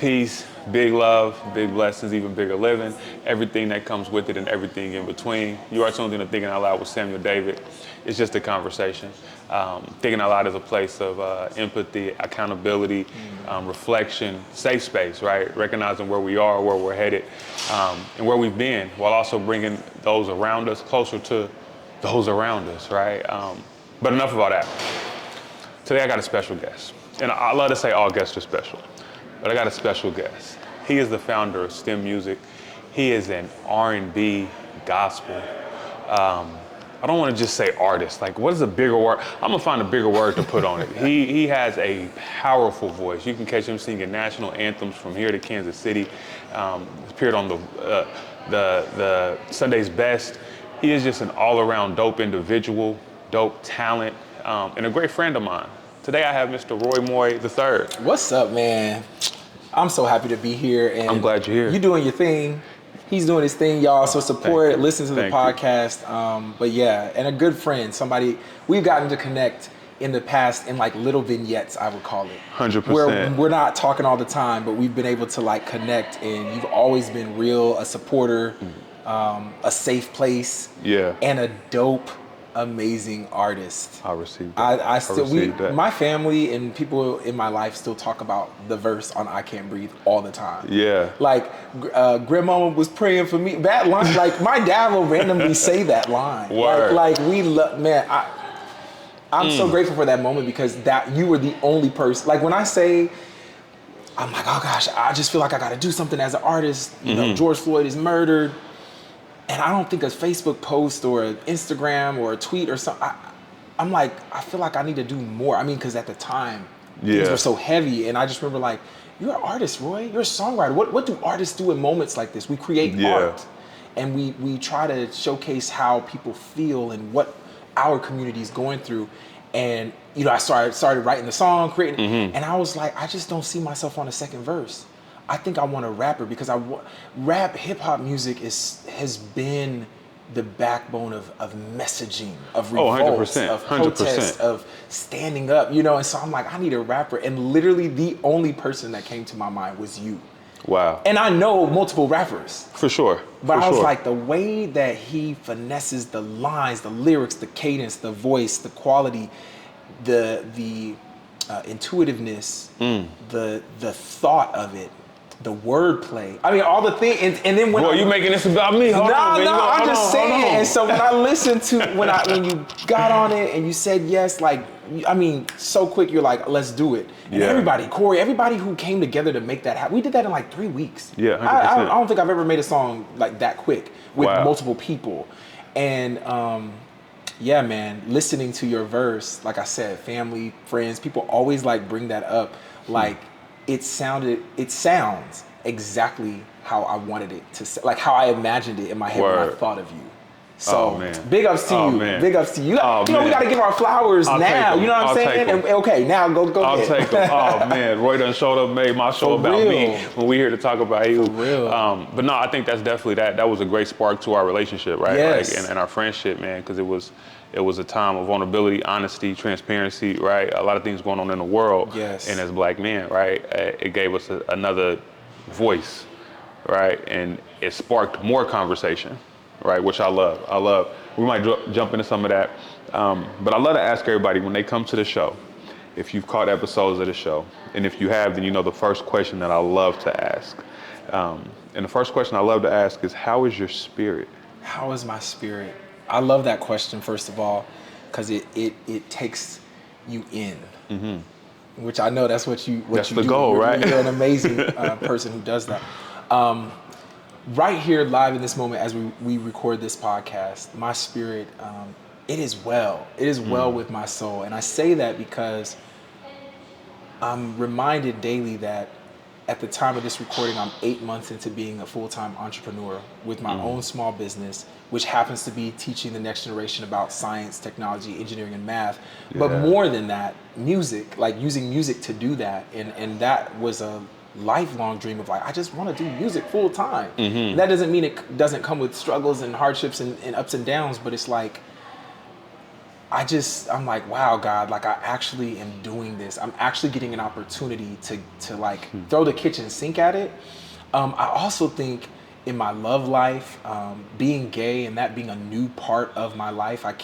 peace, big love, big blessings, even bigger living, everything that comes with it and everything in between. You are tuned in to Thinking Out Loud with Samuel David. It's just a conversation. Thinking Out Loud is a place of empathy, accountability, reflection, safe space, right? Recognizing where we are, where we're headed, and where we've been, while also bringing those around us closer to those around us, right? But enough about that. Today I got a special guest. And I love to say all guests are special, but I got a special guest. He is the founder of STEM Music. He is an R&B gospel. I don't want to just say artist. Like, what is a bigger word? I'm gonna find a bigger word to put on it. He has a powerful voice. You can catch him singing national anthems from here to Kansas City. Appeared on the Sunday's Best. He is just an all-around dope individual, dope talent, and a great friend of mine. Today I have Mr. Moye III. What's up, man? I'm so happy to be here. And I'm glad you're here. You're doing your thing. He's doing his thing, y'all. So support, listen to the podcast. But yeah, and a good friend, somebody we've gotten to connect in the past in like little vignettes, I would call it. 100%. Where we're not talking all the time, but we've been able to like connect, and you've always been real, a supporter, a safe place, and a dope, amazing artist. I received that. My family and people in my life still talk about the verse on "I Can't Breathe" all the time. Yeah. Like grandma was praying for me. That line, like my dad will randomly say that line. Word. Like we love, man. I'm so grateful for that moment, because that you were the only person. Like when I say, I'm like, oh gosh, I just feel like I got to do something as an artist. You know, George Floyd is murdered. And I don't think a Facebook post or an Instagram or a tweet or something, I'm like, I feel like I need to do more. I mean, because at the time, things were so heavy. And I just remember like, you're an artist, Roye. You're a songwriter. What do artists do in moments like this? We create art. And we try to showcase how people feel and what our community is going through. And, you know, I started writing the song, creating it. And I was like, I just don't see myself on a second verse. I think I want a rapper, because rap, hip hop music has been the backbone of messaging, of revolt, 100%, of protest, of standing up, you know. And so I'm like, I need a rapper, and literally the only person that came to my mind was you. Wow. And I know multiple rappers. For sure. But I was like, the way that he finesses the lines, the lyrics, the cadence, the voice, the quality, the intuitiveness, the thought of it, the wordplay. I mean, all the things, and then when you making this about me? I'm just saying. And so when I listened to when you got on it and you said yes, like, I mean, so quick, you're like, let's do it. And everybody, Corey, everybody who came together to make that happen, we did that in like 3 weeks. Yeah, 100%. I don't think I've ever made a song like that quick with multiple people. And yeah, man, listening to your verse, like I said, family, friends, people always like bring that up, like. It sounds exactly how I wanted it to, like how I imagined it in my head when I thought of you. So big ups to you. Man. Big ups to you. You know, we got to give our flowers now. You know what I'm saying? And, okay, now go I'll ahead. Take them. Oh man, Roye done showed up, made my show about me when we here to talk about you. For real. But no, I think that's definitely that was a great spark to our relationship, right? Yes. Like, and our friendship, man, because it was a time of vulnerability, honesty, transparency, right? A lot of things going on in the world. Yes. And as Black men, right, it gave us another voice, right? And it sparked more conversation, right? Which I love. We might jump into some of that. But I love to ask everybody when they come to the show, if you've caught episodes of the show, and if you have, then you know the first question that I love to ask. And the first question I love to ask is, how is your spirit? How is my spirit? I love that question, first of all, because it takes you in, which I know that's what you that's you the do. goal, right? You're an amazing person who does that. Right here, live in this moment, as we record this podcast, my spirit, it is well. It is well with my soul, and I say that because I'm reminded daily that at the time of this recording, I'm 8 months into being a full-time entrepreneur with my own small business, which happens to be teaching the next generation about science, technology, engineering, and math. But more than that, music, like using music to do that. And that was a lifelong dream of like, I just want to do music full time. And that doesn't mean it doesn't come with struggles and hardships and ups and downs, but it's like, I'm like, wow, God, like I actually am doing this. I'm actually getting an opportunity to like throw the kitchen sink at it. I also think in my love life, being gay and that being a new part of my life, I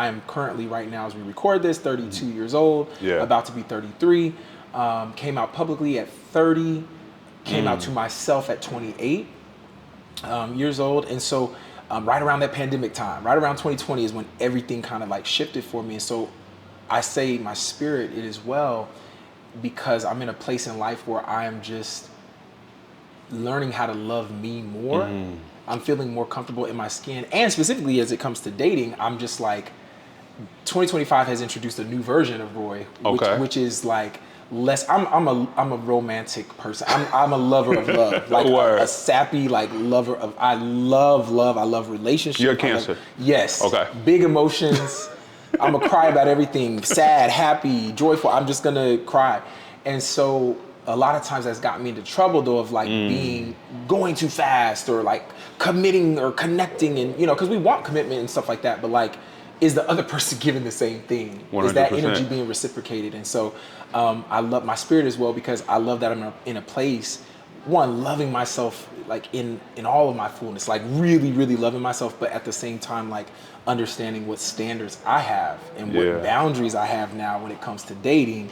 am currently right now as we record this, 32 years old, about to be 33, came out publicly at 30, came out to myself at 28 years old. And so right around that pandemic time, right around 2020 is when everything kind of like shifted for me. And so I say my spirit, it is well, because I'm in a place in life where I am just learning how to love me more. I'm feeling more comfortable in my skin. And specifically as it comes to dating, I'm just like, 2025 has introduced a new version of Roye, which is like less. I'm a romantic person. I'm a lover of love, like a sappy like lover of. I love love. I love relationships. You're a Cancer. Yes. Okay. Big emotions. I'm gonna cry about everything. Sad, happy, joyful. I'm just gonna cry, and so a lot of times that's got me into trouble though of like going too fast or like committing or connecting, and because we want commitment and stuff like that, but like, is the other person giving the same thing? 100%. Is that energy being reciprocated? And so I love my spirit as well, because I love that I'm in a place, one, loving myself like in all of my fullness, like really, really loving myself, but at the same time, like understanding what standards I have and what boundaries I have now when it comes to dating.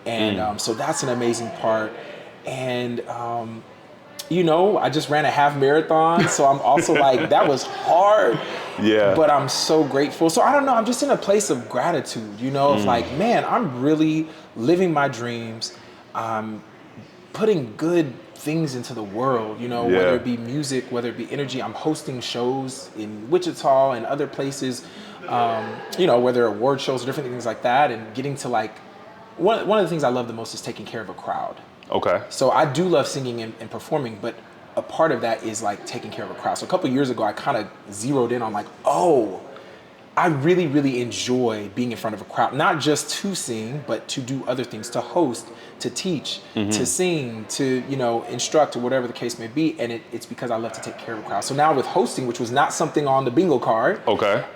And so that's an amazing part. And I just ran a half marathon, so I'm also like, that was hard. Yeah. But I'm so grateful. So I don't know, I'm just in a place of gratitude, of like, man, I'm really living my dreams. I'm putting good things into the world, whether it be music, whether it be energy. I'm hosting shows in Wichita and other places, whether award shows or different things like that, and getting to like, one of the things I love the most is taking care of a crowd. Okay. So I do love singing and performing, but a part of that is like taking care of a crowd. So a couple of years ago, I kind of zeroed in on like, I really, really enjoy being in front of a crowd, not just to sing, but to do other things, to host, to teach, to sing, to, instruct, or whatever the case may be. And it's because I love to take care of a crowd. So now with hosting, which was not something on the bingo card,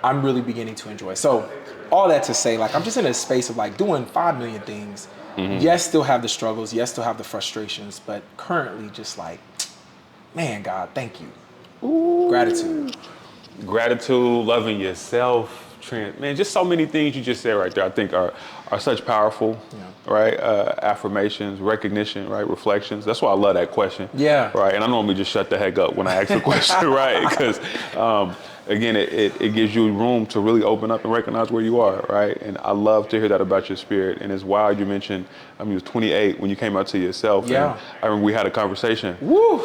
I'm really beginning to enjoy. So all that to say, like, I'm just in a space of like doing 5 million things. Yes, still have the struggles. Yes, still have the frustrations, but currently just like, man, God, thank you. Ooh. Gratitude, loving yourself, man, just so many things you just said right there, I think are such powerful, right? Affirmations, recognition, right? Reflections. That's why I love that question. Yeah. Right. And I normally just shut the heck up when I ask the question, right? Because again, it gives you room to really open up and recognize where you are, right? And I love to hear that about your spirit. And it's wild you mentioned, you was 28 when you came out to yourself. Yeah. And I remember we had a conversation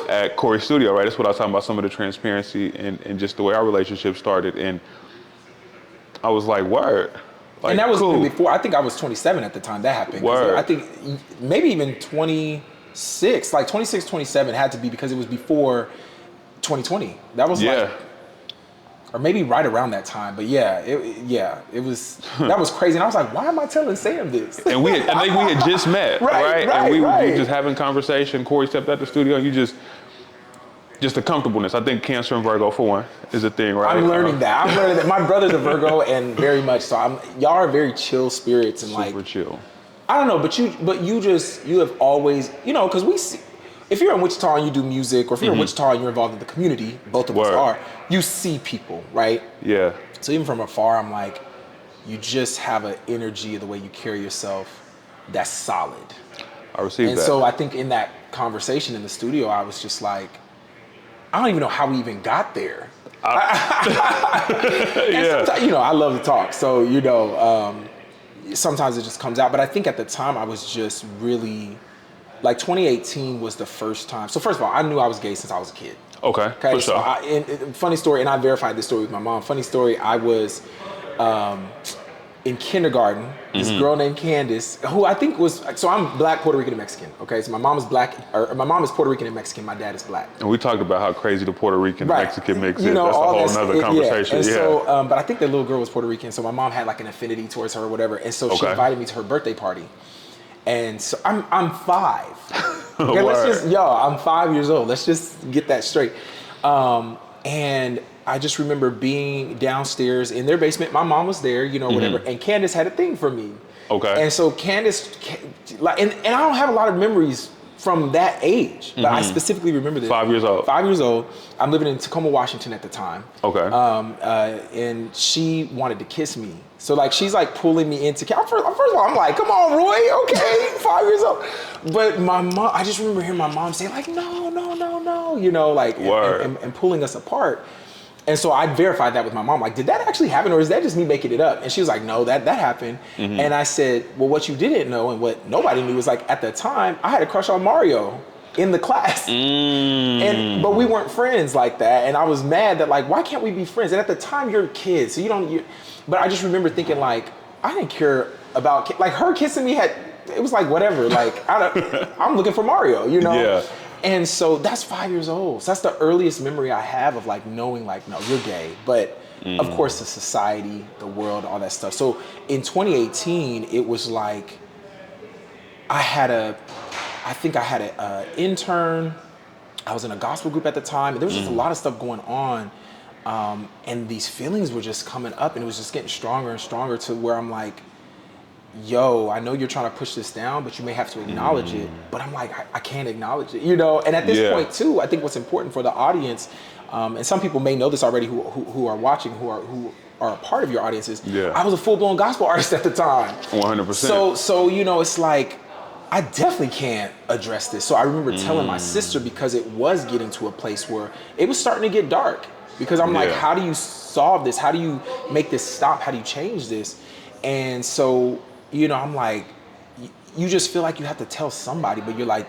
at Corey's studio, right? That's what I was talking about, some of the transparency and just the way our relationship started. And I was like, word. Like, and that was before, I think I was 27 at the time that happened. Word. I think maybe even 26, like 26, 27 had to be, because it was before 2020. That was like, or maybe right around that time. But it was, that was crazy. And I was like, why am I telling Sam this? And I think we had just met, right? And we were just having conversation. Corey stepped out the studio and you just the comfortableness. I think Cancer and Virgo, for one, is a thing, right? I'm learning that. My brother's a Virgo, and very much so. Y'all are very chill spirits and super chill. I don't know, but you have always, because we see, if you're in Wichita and you do music, or if you're in Wichita and you're involved in the community, both of us are, you see people, right? Yeah. So even from afar, I'm like, you just have an energy of the way you carry yourself that's solid. I received that. And so I think in that conversation in the studio, I was just like, I don't even know how we even got there. I love to talk. So, sometimes it just comes out. But I think at the time I was just really, like 2018 was the first time. So first of all, I knew I was gay since I was a kid. Okay, for sure. Funny story, and I verified this story with my mom. Funny story, I was in kindergarten, this girl named Candace, who I think was, so I'm black, Puerto Rican, and Mexican, okay? So my mom is black, or my mom is Puerto Rican and Mexican, my dad is black. And we talked about how crazy the Puerto Rican Mexican mix is. That's a whole nother conversation. And so, but I think the little girl was Puerto Rican, so my mom had like an affinity towards her or whatever, and so she invited me to her birthday party. And so I'm 5. Okay, I'm 5 years old. Let's just get that straight. And I just remember being downstairs in their basement. My mom was there, you know, whatever. And Candace had a thing for me. Okay. And so Candace, like, and I don't have a lot of memories from that age, but I specifically remember this. 5 years old. 5 years old. I'm living in Tacoma, Washington at the time. Okay. And she wanted to kiss me. So like she's like pulling me into. First of all, I'm like, come on, Roye, okay, 5 years old. But my mom, I just remember hearing my mom say like, no, no, no, no, you know, like, and pulling us apart. And so I verified that with my mom. Like, did that actually happen, or is that just me making it up? And she was like, no, that happened. And I said, well, what you didn't know and what nobody knew was like at the time I had a crush on Mario in the class. But we weren't friends like that. And I was mad that like, why can't we be friends? And at the time you're a kid, so but I just remember thinking like, I didn't care about, like her kissing me it was like whatever, like I'm looking for Mario, you know? Yeah. And so that's 5 years old. So that's the earliest memory I have of like knowing like, no, you're gay. But of course the society, the world, all that stuff. So in 2018, it was like, I think I had an intern. I was in a gospel group at the time. And there was just a lot of stuff going on. And these feelings were just coming up and it was just getting stronger and stronger to where I'm like, yo, I know you're trying to push this down, but you may have to acknowledge it. But I'm like, I can't acknowledge it, you know? And at this point too, I think what's important for the audience, and some people may know this already who are watching, who are a part of your audience is, I was a full-blown gospel artist at the time. 100%. So, you know, it's like, I definitely can't address this. So I remember telling my sister, because it was getting to a place where it was starting to get dark. Because I'm like, how do you solve this? How do you make this stop? How do you change this? And so, you know, I'm like, you just feel like you have to tell somebody, but you're like,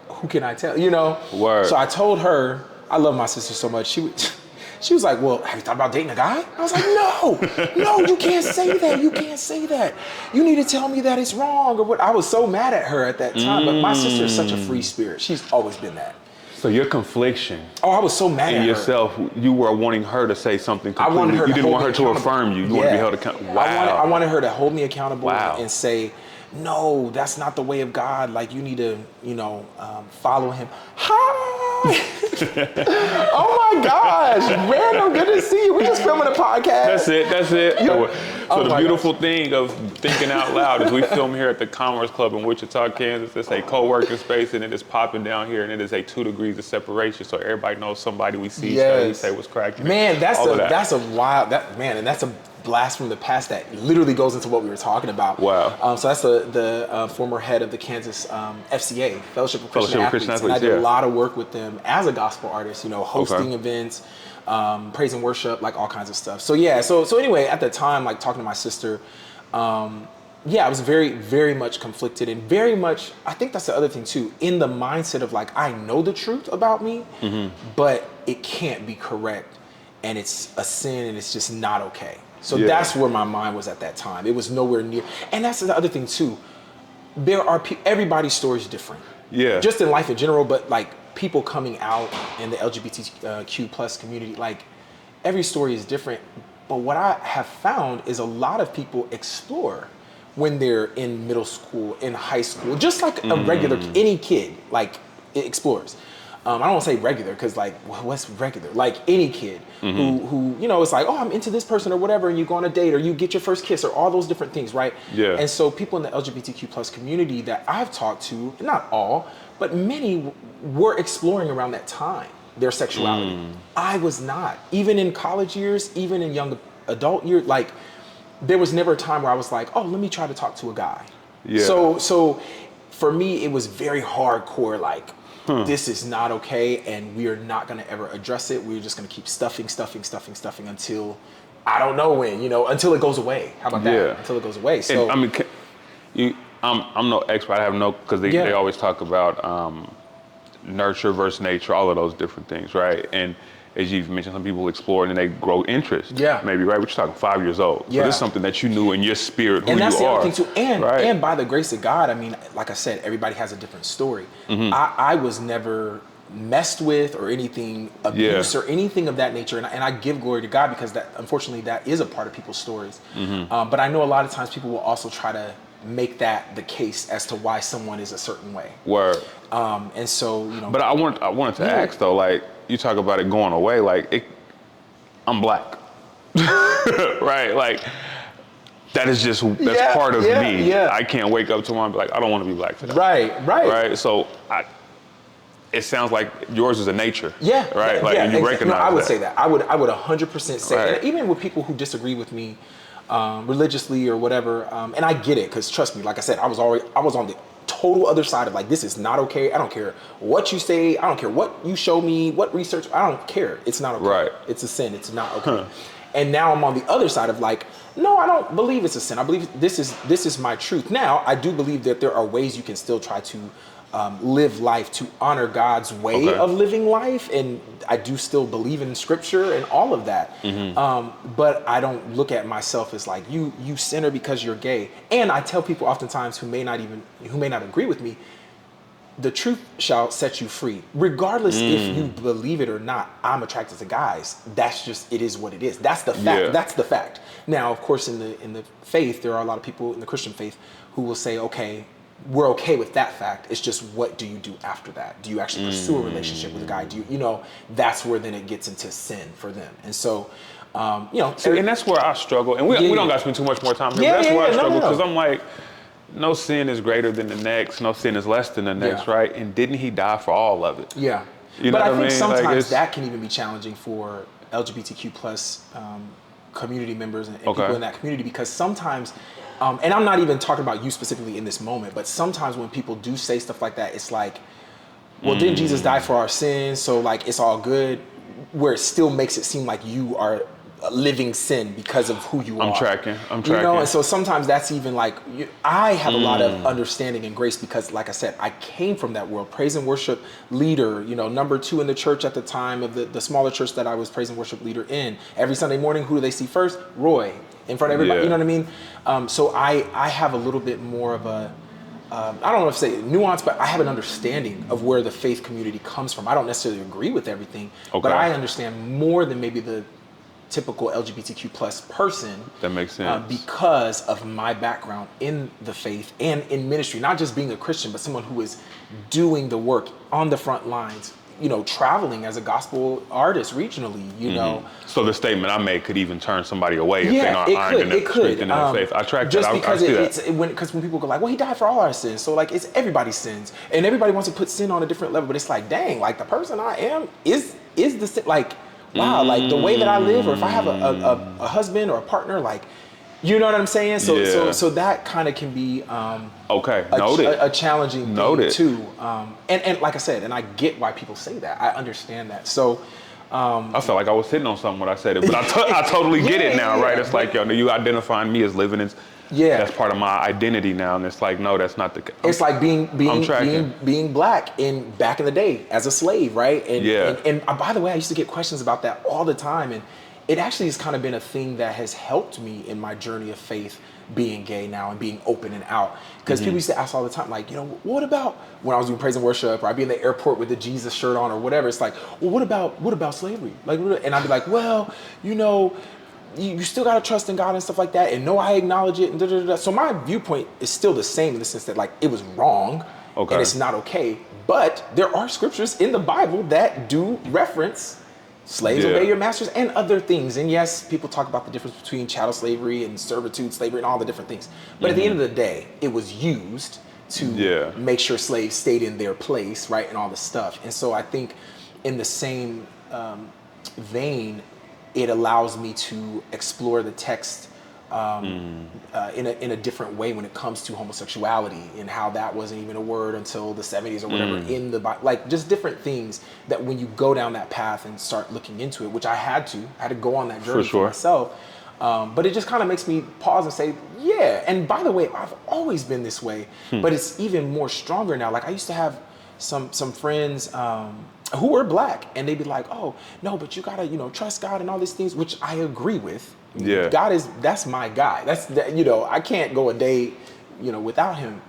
who can I tell? You know? Word. So I told her, I love my sister so much. She was like, well, have you thought about dating a guy? I was like, no, you can't say that. You can't say that. You need to tell me that it's wrong or what. I was so mad at her at that time, but my sister is such a free spirit. She's always been that. So your confliction. Oh, I was so mad at her. yourself, you were wanting her to say something completely. I wanted her you didn't want her to affirm you. You wanted to be held accountable. Wow. I wanted her to hold me accountable and say, no, that's not the way of God. Like you need to, you know, follow him. Hi. Oh my gosh, random, good to see you. We're just filming a podcast. That's it. So the beautiful gosh. thing of thinking out loud is we film here at the Commerce Club in Wichita, Kansas. It's a co-working space and it is popping down here and it is a 2 degrees of separation. So everybody knows somebody. We see each other, we say what's cracking. Man, that's a wild, and that's a blast from the past that literally goes into what we were talking about. Wow. So that's the former head of the Kansas FCA, Fellowship of Christian Athletes. And I did a lot of work with them as a gospel artist, you know, hosting events, praise and worship, like all kinds of stuff. So yeah, so anyway, at the time, like talking to my sister, I was very, very much conflicted and very much, I think that's the other thing too, in the mindset of like, I know the truth about me, but it can't be correct and it's a sin and it's just not okay. So that's where my mind was at that time. It was nowhere near. And that's the other thing too. Everybody's story is different. Yeah. Just in life in general, but like people coming out in the LGBTQ plus community, like every story is different. But what I have found is a lot of people explore when they're in middle school, in high school, just like a regular, any kid, like it explores. I don't want to say regular because like, what's regular? Like any kid who, you know, it's like, oh, I'm into this person or whatever, and you go on a date or you get your first kiss or all those different things, right? Yeah. And so people in the LGBTQ plus community that I've talked to, not all, but many were exploring around that time their sexuality. I was not. Even in college years, even in young adult years, like there was never a time where I was like, oh, let me try to talk to a guy. Yeah. So for me, it was very hardcore, like, this is not okay, and we are not going to ever address it. We're just going to keep stuffing until I don't know when, you know, until it goes away. How about that? Until it goes away. So and, I mean, I'm no expert. I have no, because they always talk about nurture versus nature, all of those different things, right? And as you've mentioned, some people explore and then they grow interest. Yeah. Maybe, right? We're talking 5 years old. Yeah. So this is something that you knew in your spirit, who you are. And that's the other thing too. And by the grace of God, I mean, like I said, everybody has a different story. I was never messed with or anything, abuse or anything of that nature. And I give glory to God because that, unfortunately, that is a part of people's stories. But I know a lot of times people will also try to make that the case as to why someone is a certain way. Word. And so, you know. But I wanted to ask though, like, you talk about it going away, like I'm black. Right? Like, that is just, that's part of me. Yeah. I can't wake up tomorrow and be like, I don't want to be black today. Right. Right? So it sounds like yours is a nature. Yeah. Right? Like, and you recognize I would that. say that. I would 100% say, Right. and even with people who disagree with me religiously or whatever, and I get it, because trust me, like I said, I was on the total other side of like, this is not okay. I don't care what you say. I don't care what you show me, what research. I don't care. It's not okay. Right. It's a sin. It's not okay. And now I'm on the other side of like, no, I don't believe it's a sin. I believe this is my truth. Now, I do believe that there are ways you can still try to live life to honor God's way of living life. And I do still believe in scripture and all of that. But I don't look at myself as like, you sinner because you're gay. And I tell people oftentimes who may not agree with me, the truth shall set you free. Regardless if you believe it or not, I'm attracted to guys. That's just, it is what it is. That's the fact. Yeah. That's the fact. Now, of course, in the faith, there are a lot of people in the Christian faith who will say, okay, we're okay with that fact. It's just, what do you do after that? Do you actually pursue a relationship with a guy? Do you that's where then it gets into sin for them. And so, See, and that's where I struggle. And we don't got to spend too much more time here. But that's where I struggle, because I'm like, no sin is greater than the next. No sin is less than the next, right? And didn't he die for all of it? Yeah. You know but what I think sometimes like that can even be challenging for LGBTQ plus community members and people in that community, because sometimes, and I'm not even talking about you specifically in this moment, but sometimes when people do say stuff like that, it's like, well, didn't Jesus die for our sins? So like, it's all good, where it still makes it seem like you are a living sin because of who you are. I'm tracking. And so sometimes that's even like, I have a lot of understanding and grace because, like I said, I came from that world. Praise and worship leader, number 2 in the church at the time of the smaller church that I was praise and worship leader in. Every Sunday morning, who do they see first? Roye, in front of everybody. You know what I mean? So I have a little bit more of a, I don't know if to say nuance, but I have an understanding of where the faith community comes from. I don't necessarily agree with everything, but I understand more than maybe the typical LGBTQ plus person. That makes sense. Because of my background in the faith and in ministry, not just being a Christian, but someone who is doing the work on the front lines, traveling as a gospel artist regionally, So the statement I made could even turn somebody away if they're not ironed in their faith. I track just that. Because I see that. Because when people go like, well, he died for all our sins, so like it's everybody's sins, and everybody wants to put sin on a different level, but it's like, dang, like the person I am is the sin, like, wow, like the way that I live, or if I have a husband or a partner, like, you know what I'm saying? So that kind of can be a challenging thing too. And like I said, and I get why people say that. I understand that. So I felt like I was hitting on something when I said it, but I totally get it now, right? It's like, you identifying me as living in. That's part of my identity now, and it's like, no, that's not the case. It's like being black back in the day as a slave, right? And by the way, I used to get questions about that all the time, and it actually has kind of been a thing that has helped me in my journey of faith, being gay now and being open and out. Because people used to ask all the time, like, what about when I was doing praise and worship, or I'd be in the airport with the Jesus shirt on or whatever. It's like, well, what about slavery? Like, and I'd be like, well, you still got to trust in God and stuff like that. And no, I acknowledge it. And So my viewpoint is still the same in the sense that, like, it was wrong and it's not okay. But there are scriptures in the Bible that do reference slaves obey your masters and other things. And yes, people talk about the difference between chattel slavery and servitude slavery and all the different things. But at the end of the day, it was used to make sure slaves stayed in their place, right? And all this stuff. And so I think in the same vein, it allows me to explore the text in a different way when it comes to homosexuality and how that wasn't even a word until the 70s or whatever in the Bible. Like, just different things that when you go down that path and start looking into it, which I had to go on that journey for myself. But it just kind of makes me pause and say, yeah. And by the way, I've always been this way, but it's even more stronger now. Like, I used to have some friends who were black, and they'd be like, oh, no, but you gotta, trust God and all these things, which I agree with. God that's my guy. I can't go a day, without him.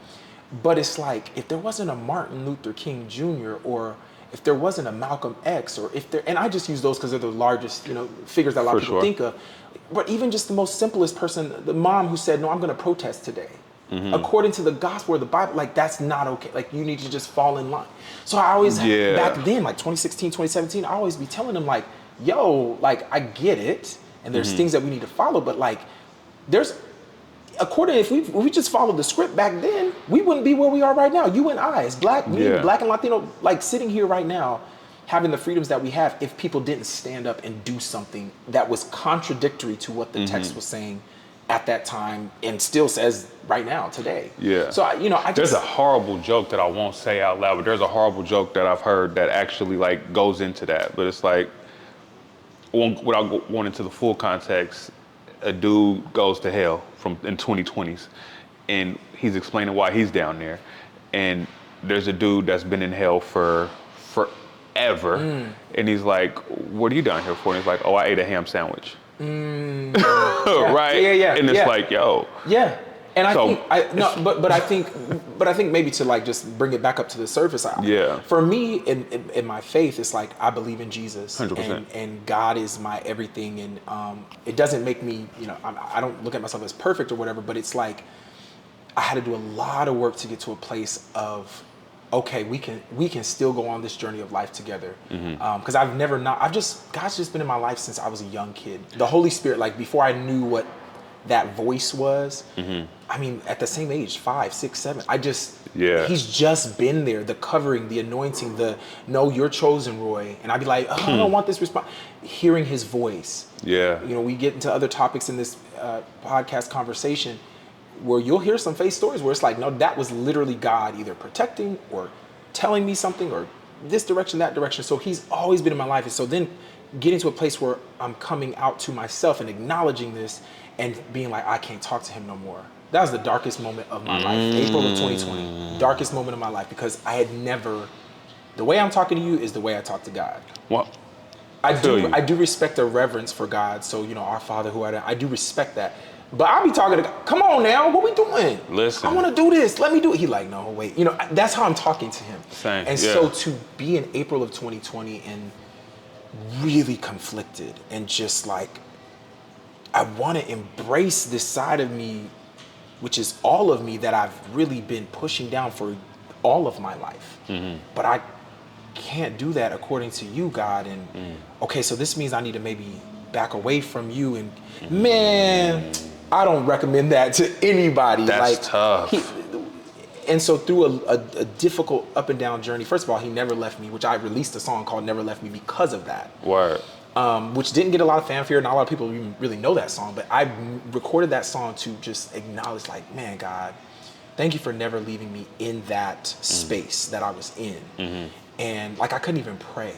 But it's like, if there wasn't a Martin Luther King Jr., or if there wasn't a Malcolm X, or if there, and I just use those because they're the largest, figures that a lot of people think of. But even just the most simplest person, the mom who said, no, I'm going to protest today. According to the gospel or the Bible, like, that's not okay. Like, you need to just fall in line. So I always, back then, like 2016, 2017, I always be telling them, like, yo, like, I get it, and there's things that we need to follow, but like, there's, if we just followed the script back then, we wouldn't be where we are right now. You and I, as black, me, black and Latino, like sitting here right now, having the freedoms that we have, if people didn't stand up and do something that was contradictory to what the text was saying at that time and still says right now, today. Yeah. So, I just... There's a horrible joke that I won't say out loud, but there's a horrible joke that I've heard that actually like goes into that. But it's like, without going into the full context, a dude goes to hell in 2020s, and he's explaining why he's down there. And there's a dude that's been in hell for forever, and he's like, "What are you down here for?" And he's like, "Oh, I ate a ham sandwich." Right? Yeah. And it's like, yo. Yeah. And I think maybe to like just bring it back up to the surface. For me, in my faith, it's like I believe in Jesus, 100%. and God is my everything, and it doesn't make me, I don't look at myself as perfect or whatever, but it's like I had to do a lot of work to get to a place of, okay, we can still go on this journey of life together, because God's just been in my life since I was a young kid. The Holy Spirit, like before I knew what that voice was. I mean, at the same age, 5, 6, 7, he's just been there, the covering, the anointing, no, you're chosen, Roye. And I'd be like, oh, I don't want this response. Hearing his voice. Yeah. We get into other topics in this podcast conversation where you'll hear some faith stories where it's like, no, that was literally God either protecting or telling me something or this direction, that direction. So he's always been in my life. And so then getting to a place where I'm coming out to myself and acknowledging this and being like, I can't talk to him no more. That was the darkest moment of my life, April of 2020. Darkest moment of my life, because I had never, the way I'm talking to you is the way I talk to God. Well, I do respect a reverence for God. So, our Father I do respect that. But I'll be talking to God, come on now, what we doing? Listen. I want to do this, let me do it. He like, no, wait. That's how I'm talking to him. Same. And so to be in April of 2020 and really conflicted and just like, I want to embrace this side of me, which is all of me that I've really been pushing down for all of my life. But I can't do that according to you, God. And okay, so this means I need to maybe back away from you. And man, I don't recommend that to anybody. That's tough. And so through a difficult up and down journey, first of all, he never left me, which I released a song called Never Left Me because of that. Word. Which didn't get a lot of fanfare, not a lot of people even really know that song, but I recorded that song to just acknowledge, like, man, God, thank you for never leaving me in that space that I was in. And like, I couldn't even pray.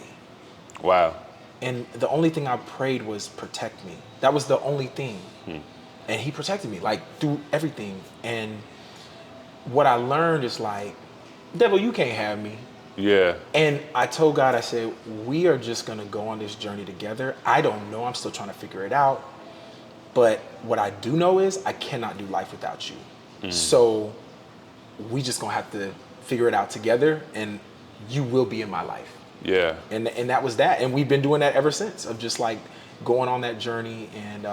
Wow. And the only thing I prayed was protect me. That was the only thing. And he protected me, like, through everything. And what I learned is like, devil, you can't have me. Yeah. And I told God, I said, we are just going to go on this journey together. I don't know. I'm still trying to figure it out. But what I do know is I cannot do life without you. So we just going to have to figure it out together, and you will be in my life. Yeah. And that was that. And we've been doing that ever since, of just like going on that journey. And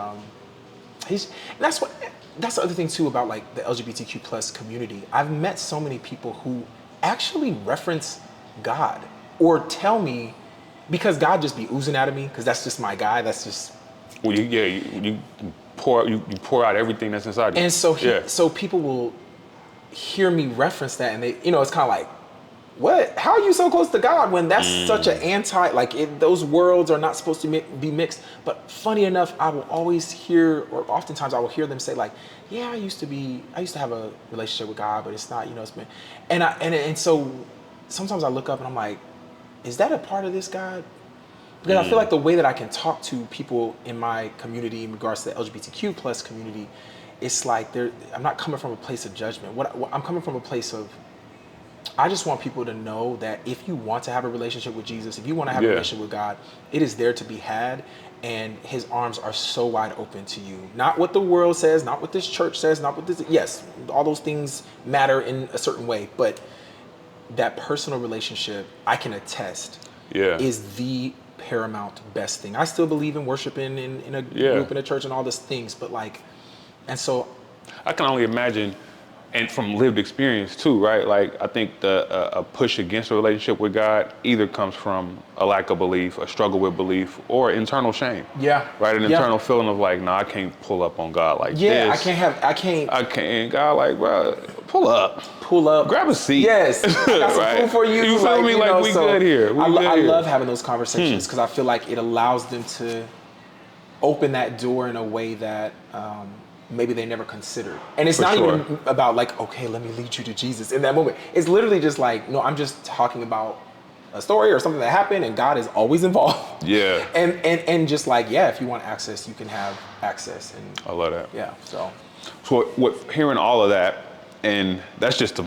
that's the other thing too about like the LGBTQ plus community. I've met so many people who actually reference God or tell me, because God just be oozing out of me, because that's just my guy. That's just. Well, you pour out everything that's inside you. And so so people will hear me reference that, and they, it's kind of like, what? How are you so close to God when that's such an those worlds are not supposed to be mixed? But funny enough, I will always hear, or oftentimes I will hear them say like, yeah, I used to have a relationship with God, but it's not, it's been, and so sometimes I look up and I'm like, is that a part of this, God? Because I feel like the way that I can talk to people in my community in regards to the LGBTQ plus community, it's like I'm not coming from a place of judgment. What I'm coming from a place of, I just want people to know that if you want to have a relationship with Jesus, if you want to have a relationship with God, it is there to be had, and his arms are so wide open to you. Not what the world says, not what this church says, not what this, yes, all those things matter in a certain way, but that personal relationship, I can attest, is the paramount best thing. I still believe in worshiping in a group, in a church, and all those things, but like, and so. I can only imagine and from lived experience too, right? Like I think a push against a relationship with God either comes from a lack of belief, a struggle with belief, or internal shame. Yeah. Right, an Yeah. internal feeling of like, no, I can't pull up on God like Yeah, this. I can't I can't. God, like, bro, pull up. pull up. Grab a seat. Yes, I got some Right. food for you. You feel me? You Like, know, we so good here. We I good here. love having those conversations because I feel like it allows them to open that door in a way that maybe they never considered. And it's For not sure. even about like, okay, let me lead you to Jesus in that moment. It's literally just like, no, I'm just talking about a story or something that happened, and God is always involved. Yeah. And just like, yeah, if you want access, you can have access. And I love that. yeah, so. So what hearing all of that, and that's just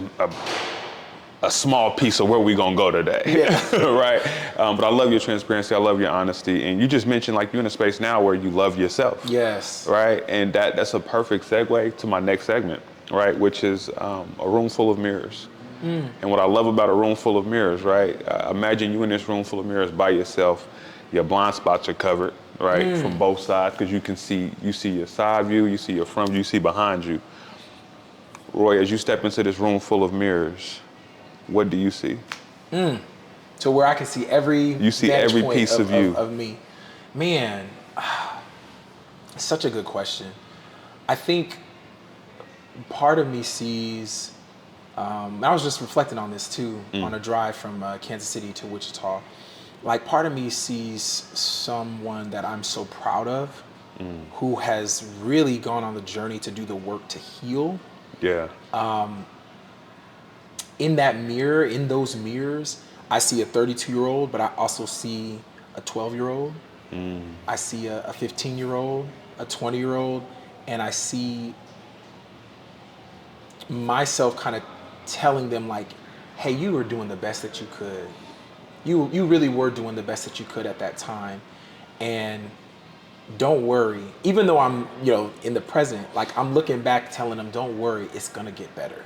a small piece of where we gonna go today, Yeah. right? But I love your transparency. I love your honesty, and you just mentioned like you're in a space now where you love yourself. Yes. Right, and that's a perfect segue to my next segment, right? Which is a room full of mirrors. And what I love about a room full of mirrors, right? Imagine you in this room full of mirrors by yourself. Your blind spots are covered, right, from both sides, because you see your side view, you see your front view, you see behind you. Roy, as you step into this room full of mirrors, what do you see? To where I can see every You see vantage every point piece of you. of me. Man, such a good question. I think part of me sees, I was just reflecting on this too, on a drive from Kansas City to Wichita. Like part of me sees someone that I'm so proud of, who has really gone on the journey to do the work to heal. Yeah. In that mirror, in those mirrors, I see a 32-year-old, but I also see a 12-year-old. I see a 15-year-old, a 20-year-old, and I see myself kind of telling them like, hey, you were doing the best that you could. You really were doing the best that you could at that time. And don't worry. Even though I'm, in the present, like I'm looking back telling them, don't worry, it's gonna get better.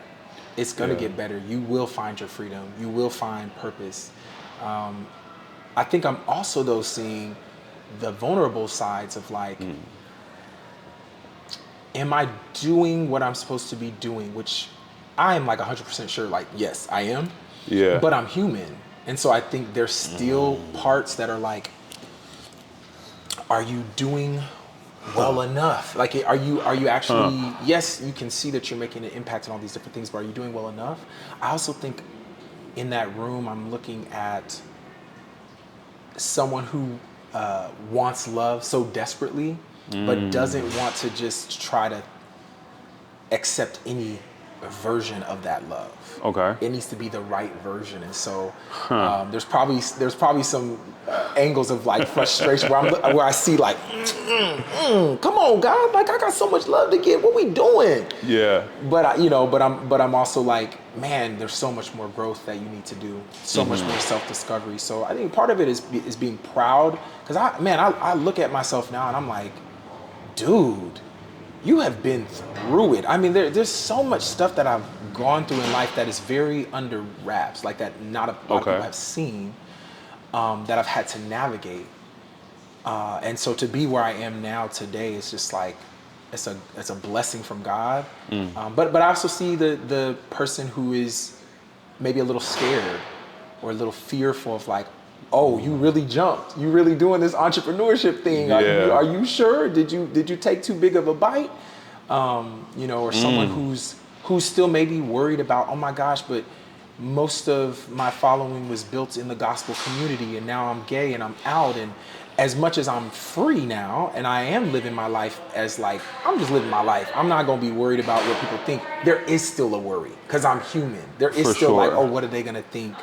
It's gonna get better. You will find your freedom. You will find purpose. I think I'm also though seeing the vulnerable sides of like, am I doing what I'm supposed to be doing? Which I am like 100% sure, like, yes, I am. Yeah. But I'm human. And so I think there's still parts that are like, are you doing well enough? Like, are you actually, yes, you can see that you're making an impact on all these different things, but are you doing well enough? I also think in that room, I'm looking at someone who wants love so desperately, but doesn't want to just try to accept any version of that love. Okay. It needs to be the right version, and so there's probably some angles of like frustration where I see like, come on, God, like I got so much love to give. What we doing? Yeah. But I'm also like, man, there's so much more growth that you need to do, so much more self-discovery. So I think part of it is being proud, because I look at myself now and I'm like, dude, you have been through it. I mean, there's so much stuff that I've gone through in life that is very under wraps, like that not a lot of people have seen, that I've had to navigate. And so to be where I am now today is just like, it's a blessing from God. But I also see the person who is maybe a little scared or a little fearful of like, oh, you really jumped. You really doing this entrepreneurship thing. Yeah. Are you sure? Did you take too big of a bite? Or someone who's still maybe worried about, oh my gosh, but most of my following was built in the gospel community, and now I'm gay and I'm out, and as much as I'm free now and I am living my life as like, I'm just living my life, I'm not gonna be worried about what people think. There is still a worry because I'm human. There is For still sure. like, oh, what are they gonna think?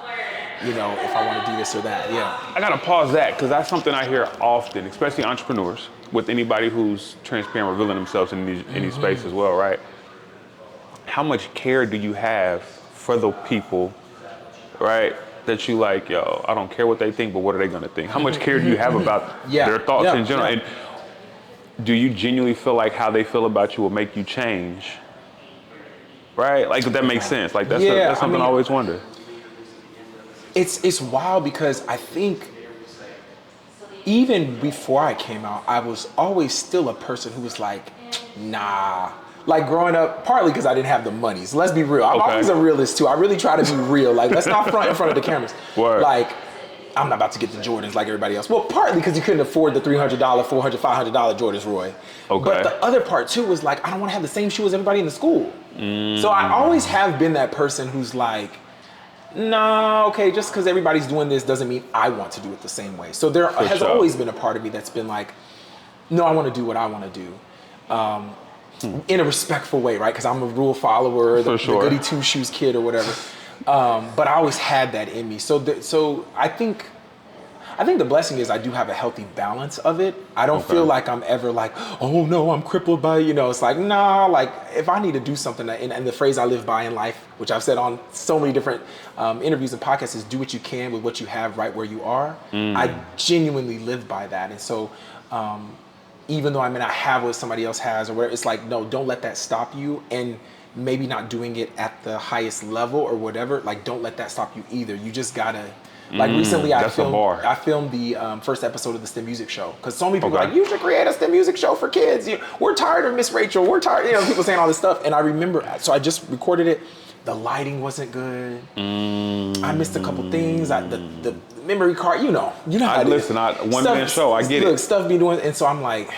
If I want to do this or that. Yeah. I gotta pause that because that's something I hear often, especially entrepreneurs, with anybody who's transparent, revealing themselves in these spaces as well, right? How much care do you have for the people, right? That you like, yo, I don't care what they think, but what are they gonna think? How much care do you have about their thoughts in general? Yeah. And do you genuinely feel like how they feel about you will make you change? Right? Like, if that makes sense. Like, that's something I always wonder. It's wild because I think even before I came out, I was always still a person who was like, nah, like growing up, partly because I didn't have the money. So let's be real. I'm always a realist too. I really try to be real. Like, let's not front in front of the cameras. Word. Like, I'm not about to get the Jordans like everybody else. Well, partly because you couldn't afford the $300, $400, $500 Jordans, Roye. Okay. But the other part too was like, I don't want to have the same shoe as everybody in the school. So I always have been that person who's like, no, okay, just because everybody's doing this doesn't mean I want to do it the same way. So there has always been a part of me that's been like, no, I want to do what I want to do. In a respectful way, right? Because I'm a rule follower, the goody two shoes kid or whatever. But I always had that in me. So I think the blessing is I do have a healthy balance of it. I don't feel like I'm ever like, oh no, I'm crippled by, it's like, nah, like if I need to do something, and the phrase I live by in life, which I've said on so many different interviews and podcasts, is do what you can with what you have right where you are. I genuinely live by that. And so even though I may not have what somebody else has or whatever, it's like, no, don't let that stop you. And maybe not doing it at the highest level or whatever, like don't let that stop you either. You just gotta, like recently I filmed the first episode of the STEM Music Show. Because so many people are like, you should create a STEM Music Show for kids. We're tired of Miss Rachel, we're tired, people saying all this stuff. And I remember, so I just recorded it. The lighting wasn't good. I missed a couple things. The memory card, you know how it is. Listen, one-man show, I get it. Look, stuff be doing, and so I'm like,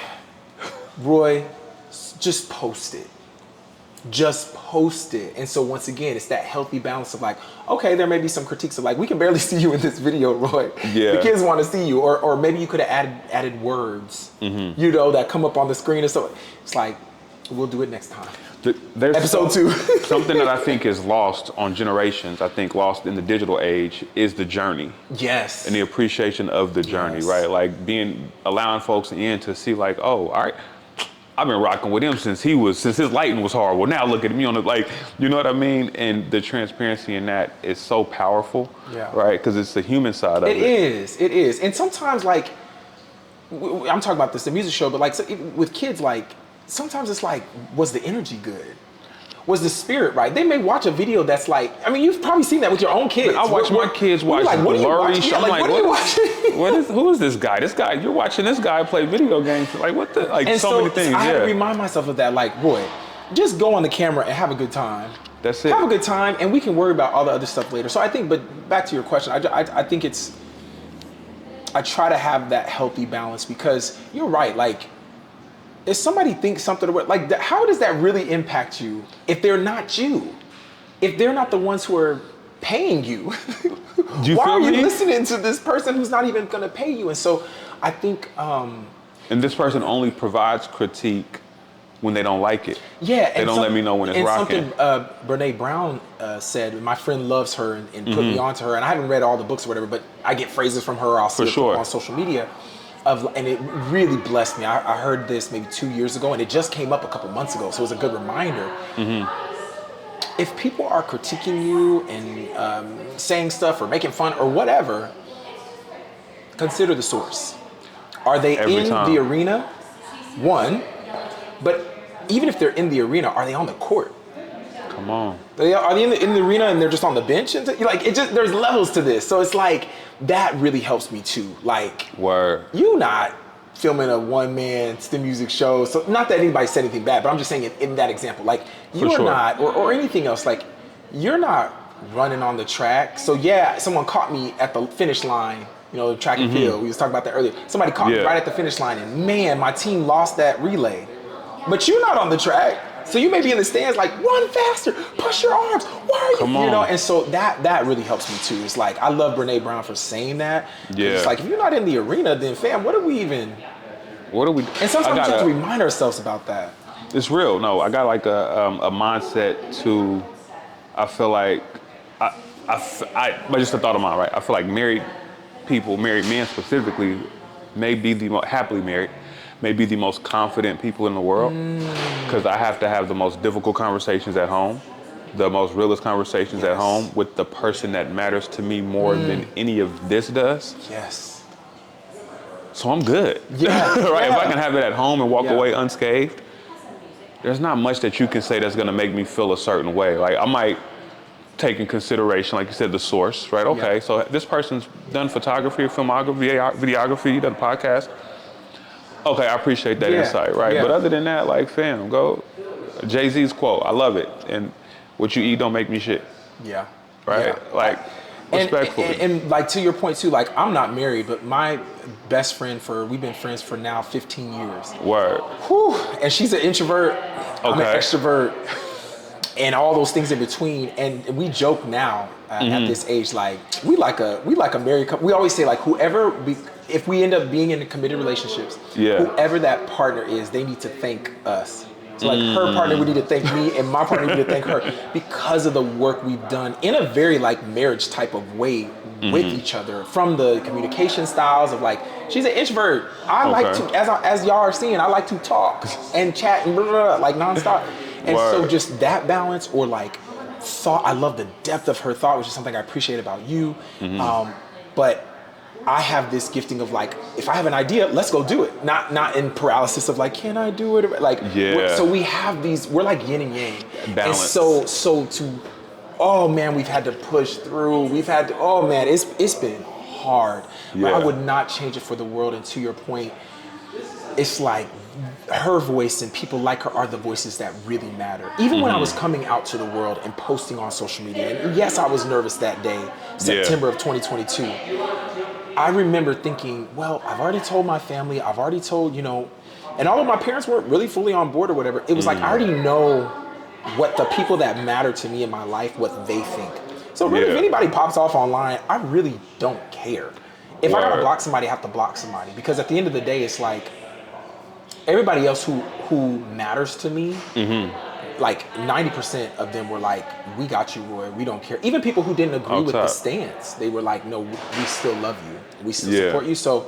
Roye, just post it. Just post it. And so once again, it's that healthy balance of like, okay, there may be some critiques of like, we can barely see you in this video, Roye. Yeah. The kids want to see you. Or maybe you could have added words, that come up on the screen. And so it's like, we'll do it next time. There's episode 2. Something that I think is lost on generations, I think lost in the digital age, is the journey. Yes. And the appreciation of the journey, right? Like allowing folks in to see like, oh, all right, I've been rocking with him since his lighting was horrible. Now look at me on the, like, you know what I mean? And the transparency in that is so powerful, right? Because it's the human side of it. It is. And sometimes like, I'm talking about this, the music show, but like so with kids, like, sometimes it's like, was the energy good? Was the spirit right? They may watch a video that's like, I mean, you've probably seen that with your own kids. I watch my kids watch blurry shows. I'm like, what are you watching? Who is this guy? You're watching this guy play video games. Like, what the, like, and so many things. I had to remind myself of that, like, Roye, just go on the camera and have a good time. That's it. Have a good time, and we can worry about all the other stuff later. So I think, but back to your question, I think I try to have that healthy balance because you're right, like, if somebody thinks something, like, how does that really impact you if they're not you? If they're not the ones who are paying you? Why are you listening to this person who's not even gonna pay you? And so I think... and this person only provides critique when they don't like it. Yeah. They don't let me know when it's rocking. And something Brene Brown said, my friend loves her and put me onto her, and I haven't read all the books or whatever, but I get phrases from her, I'll see it on social media. And it really blessed me. I heard this maybe 2 years ago, and it just came up a couple months ago, so it was a good reminder. If people are critiquing you and saying stuff or making fun or whatever, consider the source. Are they in the arena? One, but even if they're in the arena, are they on the court? Come on. Are they in the arena and they're just on the bench? And like, there's levels to this. So it's like, that really helps me too. Like, you not filming a one-man STEM music show. So not that anybody said anything bad, but I'm just saying in that example, like you're not, or anything else, like you're not running on the track. So yeah, someone caught me at the finish line, track and field. We was talking about that earlier. Somebody caught me right at the finish line, and man, my team lost that relay. But you're not on the track. So you may be in the stands like, run faster, push your arms, why are you, Come on. And so that really helps me too. It's like, I love Brene Brown for saying that. Yeah. It's like, if you're not in the arena, then fam, what are we? And sometimes we have to remind ourselves about that. It's real. No, I got like a mindset to, I feel like, just a thought of mine, right? I feel like married men specifically, may be the most happily married, may be the most confident people in the world, because I have to have the most difficult conversations at home, the most realest conversations at home with the person that matters to me more than any of this does. Yes. So I'm good. Yeah. Right? If I can have it at home and walk away unscathed, there's not much that you can say that's gonna make me feel a certain way. Like I might take in consideration, like you said, the source, right? Okay, so this person's done photography, filmography, videography, done a podcast. Okay, I appreciate that insight, right? But other than that, like, fam, go Jay-Z's quote. I love it. And what you eat don't make me shit. Yeah. Right? Yeah. Like, respectfully. And like to your point too, like I'm not married, but my best friend we've been friends for now 15 years. Word. Whew. And she's an introvert. I'm an Okay. extrovert. And all those things in between. And we joke now at this age, like we like a married couple. We always say like if we end up being in committed relationships, whoever that partner is, they need to thank us. So like her partner would need to thank me, and my partner would need to thank her because of the work we've done in a very like marriage type of way with each other. From the communication styles of like, she's an introvert. I like to, as y'all are seeing, I like to talk and chat and blah, blah, blah, like nonstop. And so just that balance, or like thought, I love the depth of her thought, which is something I appreciate about you. But I have this gifting of like, if I have an idea, let's go do it. Not in paralysis of like, can I do it? Like, so we have these, we're like yin and yang. Balance. And so oh man, we've had to push through. We've had to, oh man, it's been hard. But I would not change it for the world. And to your point, it's like her voice and people like her are the voices that really matter. Even when I was coming out to the world and posting on social media, and yes, I was nervous that day, September of 2022. I remember thinking, well, I've already told my family, I've already told, and although my parents weren't really fully on board or whatever, it was like, I already know what the people that matter to me in my life, what they think. So really, if anybody pops off online, I really don't care. If I gotta block somebody, I have to block somebody. Because at the end of the day, it's like, everybody else who matters to me, like 90% of them were like, we got you, Roye, we don't care. Even people who didn't agree with the stance, they were like, no, we still love you. We still support you. So,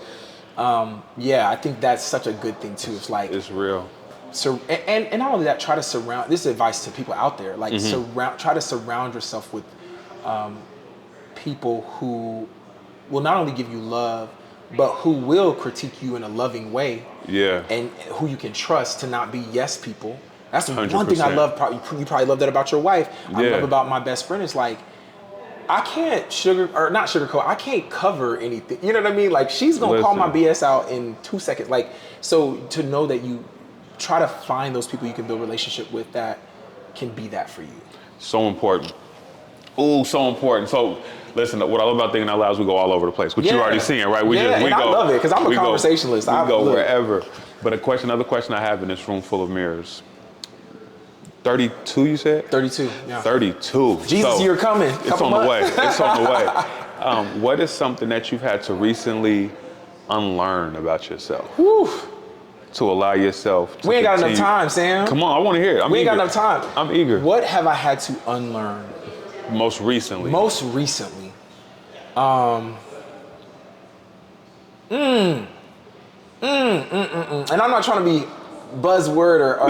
I think that's such a good thing too. It's like, it's real. So, and not only that, try to surround, this is advice to people out there, like try to surround yourself with people who will not only give you love, but who will critique you in a loving way. And who you can trust to not be yes people. That's 100%. One thing I love. You probably love that about your wife. I love about my best friend is like, I can't not sugarcoat. I can't cover anything. You know what I mean? Like she's gonna call my BS out in 2 seconds. Like, so to know that you try to find those people you can build a relationship with that can be that for you. So important. Ooh, so important. So listen, what I love about Thinking Out Loud is we go all over the place, which you're already seeing, right? I love it because I'm a conversationalist. We go wherever. But another question I have in this room full of mirrors. 32, you said? 32, yeah. 32. Jesus, you're coming. It's on the way. It's on the way. What is something that you've had to recently unlearn about yourself? Whew. To allow yourself to We ain't got enough time, Sam. Come on, I want to hear it. We ain't got enough time. I'm eager. What have I had to unlearn? Most recently. And I'm not trying to be buzzword or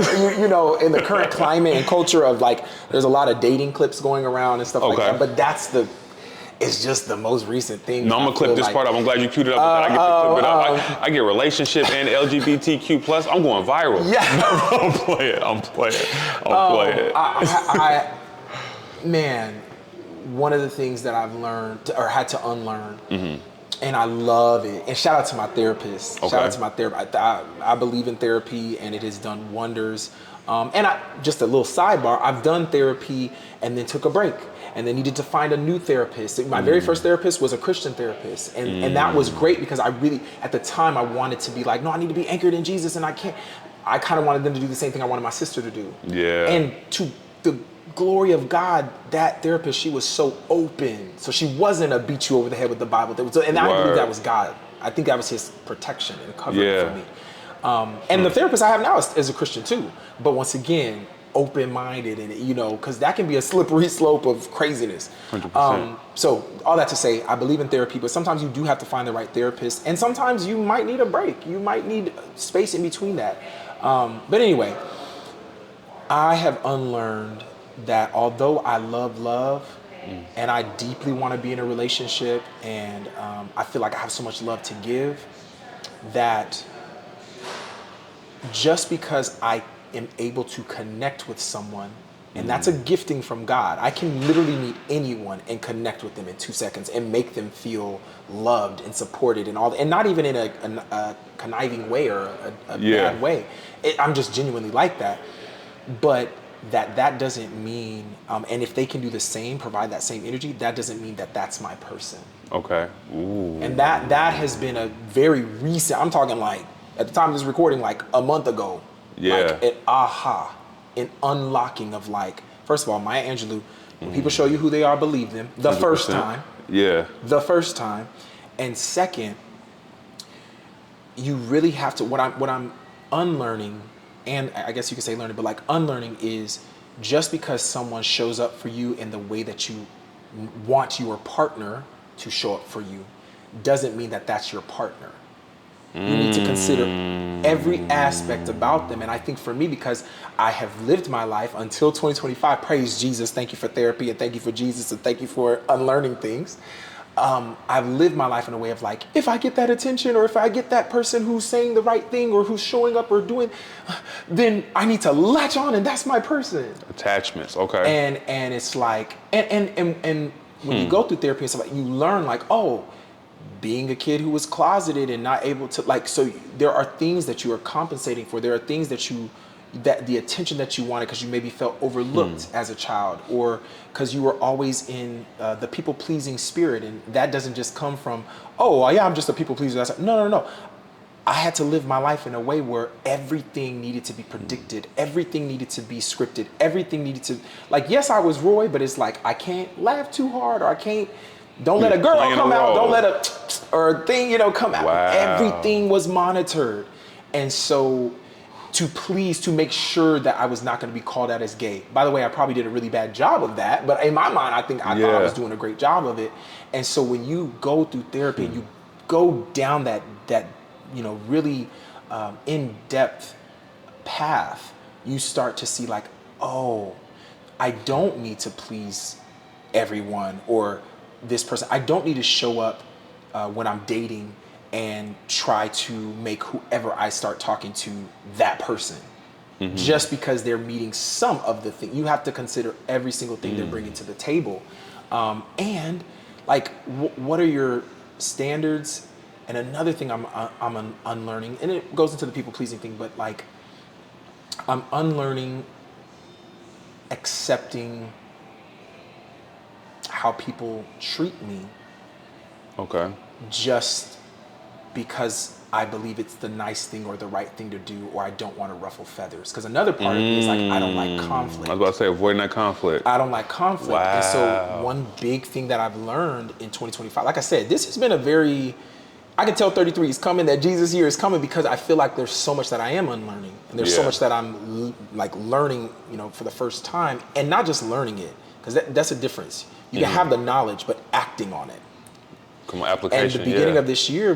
in the current climate and culture of like, there's a lot of dating clips going around and stuff like that. But it's just the most recent thing. No, I'm gonna clip this part up. I'm glad you queued it up. I get to clip it up. I get relationship and LGBTQ plus. I'm going viral. Yeah. I'm playing. Man, one of the things that I've learned or had to unlearn, and I love it. And shout out to my therapist. Shout out to my therapist. I believe in therapy, and it has done wonders. And just a little sidebar, I've done therapy and then took a break and then needed to find a new therapist. My very first therapist was a Christian therapist. And that was great because I really, at the time, I wanted to be like, no, I need to be anchored in Jesus, and I can't. I kind of wanted them to do the same thing I wanted my sister to do. Yeah. And to the glory of God, that therapist, she was so open. So she wasn't a beat you over the head with the Bible. And I believe that was God. I think that was his protection and covering for me. And the therapist I have now is a Christian too. But once again, open-minded and, because that can be a slippery slope of craziness. 100%. So all that to say, I believe in therapy, but sometimes you do have to find the right therapist. And sometimes you might need a break. You might need space in between that. But anyway, I have unlearned that although I love and I deeply want to be in a relationship and I feel like I have so much love to give, that just because I am able to connect with someone, and that's a gifting from God. I can literally meet anyone and connect with them in 2 seconds and make them feel loved and supported and all that, and not even in a conniving way or a bad way. I'm just genuinely like that. but that doesn't mean, and if they can do the same, provide that same energy, that doesn't mean that that's my person. Okay. Ooh. And that has been a very recent, I'm talking like, at the time of this recording, like a month ago. Yeah. Like an unlocking of like, first of all, Maya Angelou, when people show you who they are, believe them. The 100%. first time. Yeah. The first time. And second, you really have to, what I'm unlearning, and I guess you could say learning, but like unlearning is just because someone shows up for you in the way that you want your partner to show up for you, doesn't mean that that's your partner. You need to consider every aspect about them. And I think for me, because I have lived my life until 2025, praise Jesus, thank you for therapy, and thank you for Jesus, and thank you for unlearning things. I've lived my life in a way of like, if I get that attention, or if I get that person who's saying the right thing, or who's showing up or doing, then I need to latch on, and that's my person. Attachments, okay. And it's like, and when you go through therapy and stuff, like, you learn like, oh, being a kid who was closeted and not able to, like, so there are things that you are compensating for. There are things that the attention that you wanted because you maybe felt overlooked as a child, or because you were always in the people-pleasing spirit. And that doesn't just come from, oh, yeah, I'm just a people-pleaser. No. I had to live my life in a way where everything needed to be predicted. Everything needed to be scripted. Everything needed to, like, yes, I was Roy, but it's like, I can't laugh too hard, or I can't, don't let a girl come out, don't let a thing, come out. Wow. Everything was monitored. And so to make sure that I was not going to be called out as gay. By the way, I probably did a really bad job of that, but in my mind, I thought I was doing a great job of it. And so when you go through therapy and you go down that really in-depth path, you start to see like, oh, I don't need to please everyone or this person. I don't need to show up when I'm dating and try to make whoever I start talking to that person. Just because they're meeting some of the thing. You have to consider every single thing they're bringing to the table. And like, what are your standards? And another thing I'm unlearning, and it goes into the people-pleasing thing, but like, I'm unlearning accepting how people treat me. Okay. Just because I believe it's the nice thing or the right thing to do, or I don't want to ruffle feathers. Because another part of me is like, I don't like conflict. I was about to say, avoiding that conflict. I don't like conflict. Wow. And so one big thing that I've learned in 2025, like I said, this has been I can tell 33 is coming, that Jesus year is coming, because I feel like there's so much that I am unlearning. And there's so much that I'm like learning, for the first time, and not just learning it, because that's a difference. You can have the knowledge, but acting on it. Come on, application. And the beginning of this year,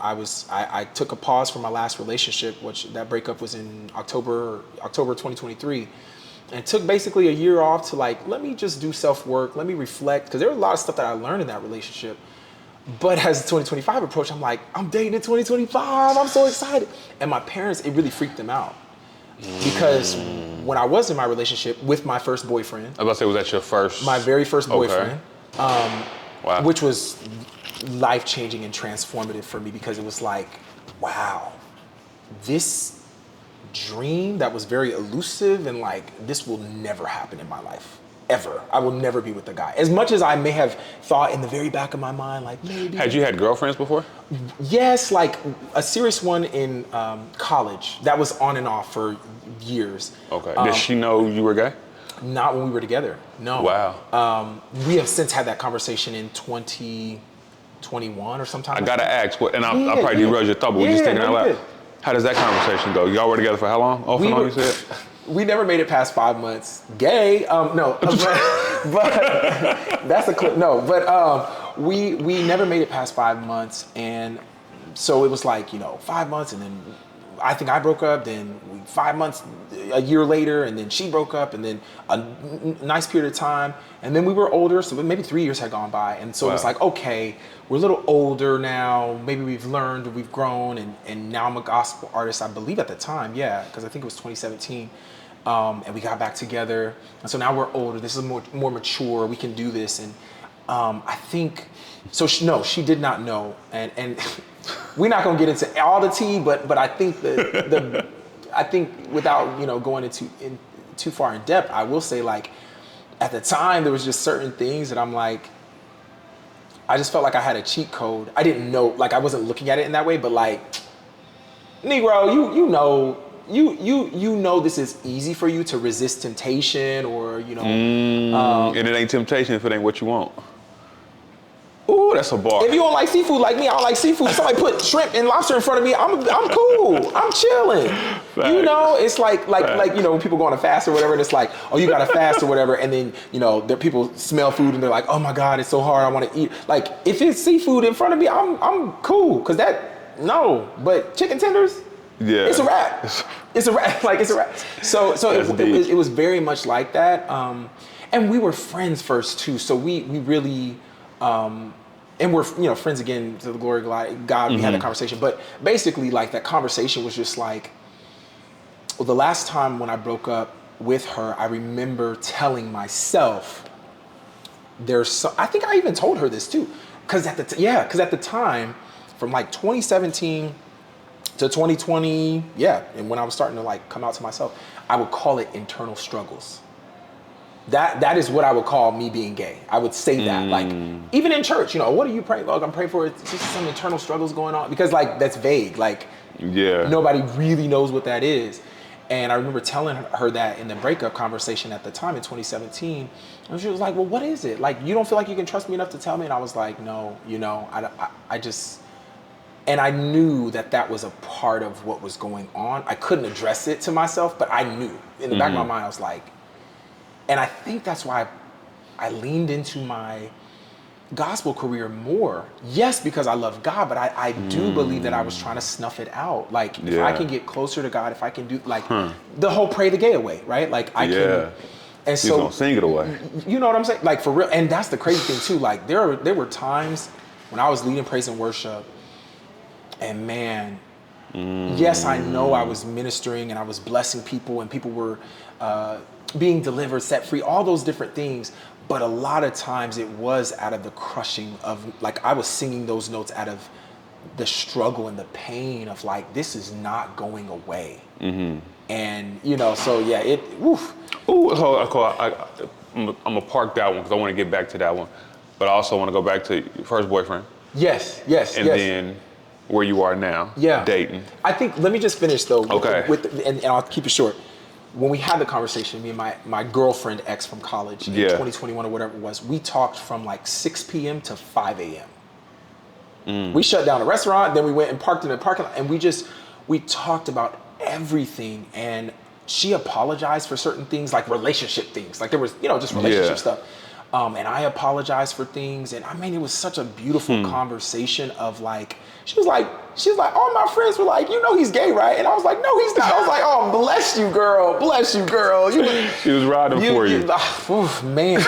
I took a pause from my last relationship, which that breakup was in October 2023. And it took basically a year off to like, let me just do self-work, let me reflect, because there was a lot of stuff that I learned in that relationship. But as 2025 approached, I'm like, I'm dating in 2025, I'm so excited. And my parents, it really freaked them out. Because when I was in my relationship with my first boyfriend. I was about to say, was that your first? My very first boyfriend. Wow. Which was life-changing and transformative for me, because it was like, wow, this dream that was very elusive and like, this will never happen in my life, ever. I will never be with a guy. As much as I may have thought in the very back of my mind, like maybe. Had you had girlfriends before? Yes, like a serious one in college that was on and off for years. Okay. Did she know you were gay? Not when we were together, no. Wow. We have since had that conversation in 2021 or sometime. I gotta ask, I'll probably derail your thought, but we're just thinking out loud. How does that conversation go? Y'all were together for how long? Off and on, you said? We never made it past 5 months. Gay? No, but that's a clip. No, but we never made it past 5 months, and so it was like 5 months, and then I think I broke up. Then 5 months, a year later, and then she broke up, and then a nice period of time, and then we were older, so maybe 3 years had gone by, and so it was like, okay, we're a little older now. Maybe we've learned, we've grown, and now I'm a gospel artist. I believe at the time, because I think it was 2017. And we got back together, and so now we're older. This is more mature. We can do this, and I think so. She did not know, and we're not gonna get into all the tea, but I think I think without going into too far in depth, I will say like at the time there was just certain things that I'm like, I just felt like I had a cheat code. I didn't know, like I wasn't looking at it in that way, but like, Negro, you know this is easy for you to resist temptation, or and it ain't temptation if it ain't what you want. Ooh, that's a bar. if you don't like seafood like me, I don't like seafood. If somebody put shrimp and lobster in front of me, I'm cool. I'm chilling. Facts. You know, it's like when people go on a fast or whatever, and it's like, oh, you got to fast or whatever, and then there people smell food and they're like, oh my God, it's so hard, I want to eat. Like if it's seafood in front of me, I'm cool, cause but chicken tenders, yeah, it's a wrap. It's a wrap. Like it's a wrap. So it was very much like that. And we were friends first too. So we really. And we're friends again, to the glory of God. We had that conversation, but basically like that conversation was just like, well, the last time when I broke up with her, I remember telling myself, I think I even told her this too, because at the time, from like 2017 to 2020, and when I was starting to like come out to myself, I would call it internal struggles. That is what I would call me being gay. I would say that, like, even in church, what are you praying? Like, I'm praying for, it's just some internal struggles going on, because like that's vague. Like, nobody really knows what that is. And I remember telling her that in the breakup conversation at the time in 2017, and she was like, "Well, what is it? Like, you don't feel like you can trust me enough to tell me?" And I was like, "No, I just." And I knew that was a part of what was going on. I couldn't address it to myself, but I knew in the back of my mind. I was like. And I think that's why I leaned into my gospel career more. Yes, because I love God, but I do believe that I was trying to snuff it out. Like, if I can get closer to God, if I can do, like, the whole pray the gay away, right? Like, I can. And so. He's gonna sing it away. You know what I'm saying? Like, for real. And that's the crazy thing, too. Like, there were times when I was leading praise and worship, and man, yes, I know I was ministering and I was blessing people, and people were, being delivered, set free, all those different things. But a lot of times it was out of the crushing of, like, I was singing those notes out of the struggle and the pain of like, this is not going away. And, so yeah, woof. Ooh, so I'm gonna park that one because I want to get back to that one. But I also want to go back to your first boyfriend. Yes. And then where you are now, dating. I think, let me just finish though. Okay. And I'll keep it short. When we had the conversation, me and my girlfriend ex from college in 2021 or whatever it was, we talked from like 6 p.m. to 5 a.m. We shut down a restaurant, then we went and parked in the parking lot, and we talked about everything. And she apologized for certain things, like relationship things. Like there was, just relationship stuff. And I apologized for things. And I mean, it was such a beautiful conversation of like, she was like, all my friends were like, he's gay, right? And I was like, no, he's not. I was like, oh, bless you, girl. She was riding for you. Man.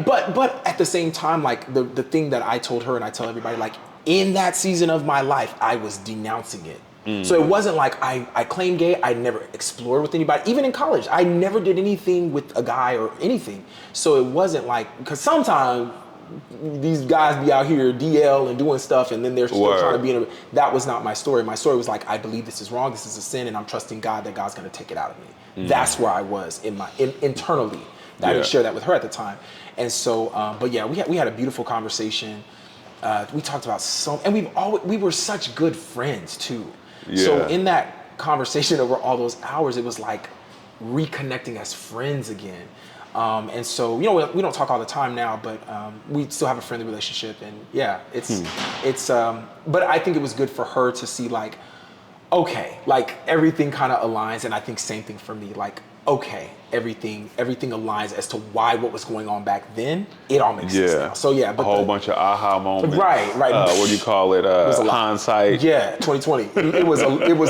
But at the same time, like the thing that I told her and I tell everybody, like in that season of my life, I was denouncing it. So it wasn't like I claimed gay. I never explored with anybody. Even in college, I never did anything with a guy or anything. So it wasn't like, because sometimes these guys be out here DL and doing stuff, and then they're still trying to be in a. That was not my story. My story was like, I believe this is wrong. This is a sin, and I'm trusting God that God's going to take it out of me. That's where I was internally. I didn't share that with her at the time, and so. But yeah, we had a beautiful conversation. We talked about and we were such good friends too. Yeah. So in that conversation over all those hours, it was like reconnecting as friends again. And so, we don't talk all the time now, but we still have a friendly relationship. And yeah, but I think it was good for her to see like, okay, like everything kind of aligns. And I think same thing for me, like, okay, everything aligns as to why what was going on back then. It all makes sense now. So yeah, but a whole bunch of aha moments. Right. What do you call it? Hindsight. Yeah, 2020. It was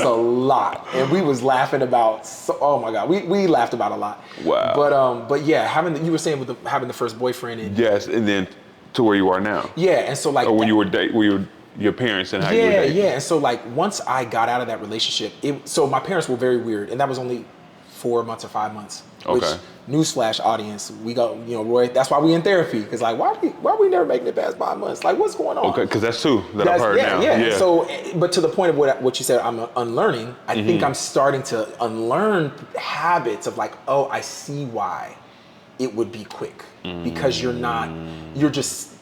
a lot, and we was laughing about. Oh my God, we laughed about a lot. Wow. But yeah, you were saying with having the first boyfriend. And and then to where you are now. Yeah, and so like. Or when you were your parents and how you were dating. Yeah, and so like once I got out of that relationship, so my parents were very weird, and that was only 4 months or 5 months. Which newsflash audience, we go, Roy, that's why we in therapy. Because like, why we never making it past 5 months? Like, what's going on? Okay, because that's two that I've heard now. Yeah. So, but to the point of what you said, I'm unlearning. I think I'm starting to unlearn habits of like, oh, I see why it would be quick. Because you're just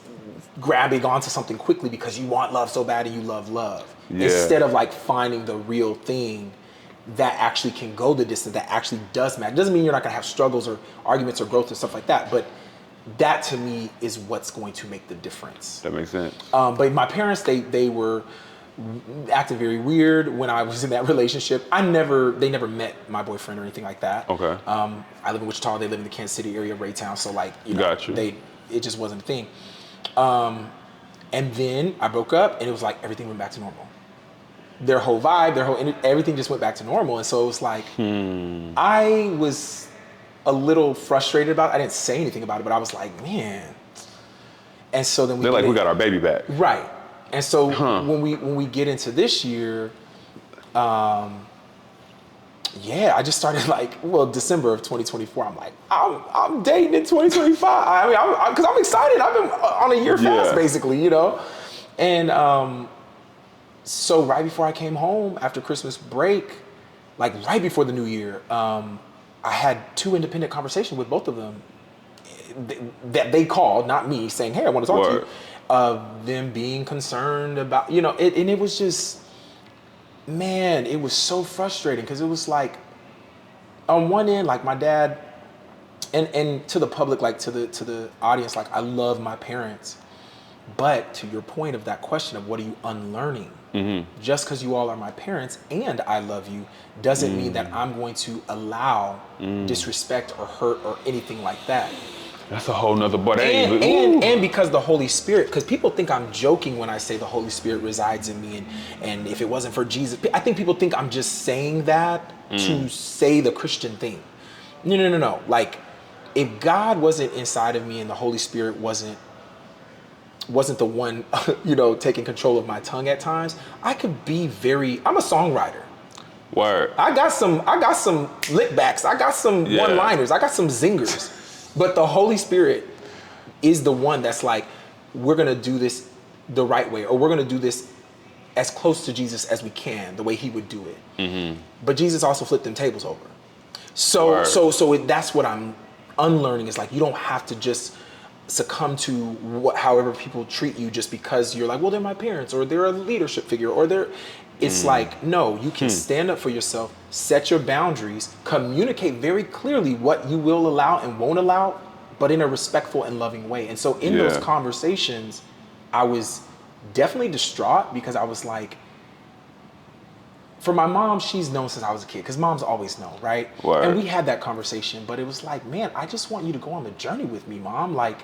grabbing onto something quickly because you want love so bad and you love love. Yeah. Instead of like finding the real thing that actually can go the distance, that actually does matter. Doesn't mean you're not gonna have struggles or arguments or growth and stuff like that, but that to me is what's going to make the difference. That makes sense. But my parents, they were acting very weird when I was in that relationship. They never met my boyfriend or anything like that. Okay. I live in Wichita, they live in the Kansas City area, Raytown, so like, Gotcha. it just wasn't a thing. And then I broke up and it was like everything went back to normal. Their whole vibe, everything just went back to normal. And so it was like, I was a little frustrated about it. I didn't say anything about it, but I was like, man. And so then they're like, we got our baby back. Right. And so when we get into this year, I just started December of 2024. I'm like, I'm dating in 2025. I mean, because I'm excited. I've been on a year fast, basically, And so right before I came home after Christmas break, like right before the new year, I had 2 independent conversations with both of them that they called, not me, saying, hey, I want to talk to you. Of them being concerned about, and it was just, man, it was so frustrating because it was like, on one end, like my dad, and to the public, like to the audience, like I love my parents, but to your point of that question of what are you unlearning? Just because you all are my parents and I love you doesn't mean that I'm going to allow disrespect or hurt or anything like that. That's a whole nother butt. And because the Holy Spirit, because people think I'm joking when I say the Holy Spirit resides in me, and if it wasn't for Jesus, I think people think I'm just saying that to say the Christian thing. No. Like, if God wasn't inside of me and the Holy Spirit wasn't the one, taking control of my tongue at times, I could be I'm a songwriter. Word. I got some lickbacks. I got some one-liners. I got some zingers. But the Holy Spirit is the one that's like, we're going to do this the right way, or we're going to do this as close to Jesus as we can, the way he would do it. But Jesus also flipped them tables over. So that's what I'm unlearning, is like, you don't have to just succumb to however people treat you just because you're like, well, they're my parents, or they're a leadership figure, or they're... It's like, no, you can stand up for yourself, set your boundaries, communicate very clearly what you will allow and won't allow, but in a respectful and loving way. And so in those conversations, I was definitely distraught because I was like, for my mom, she's known since I was a kid, because moms always know, right? Word. And we had that conversation, but it was like, man, I just want you to go on the journey with me, Mom. Like,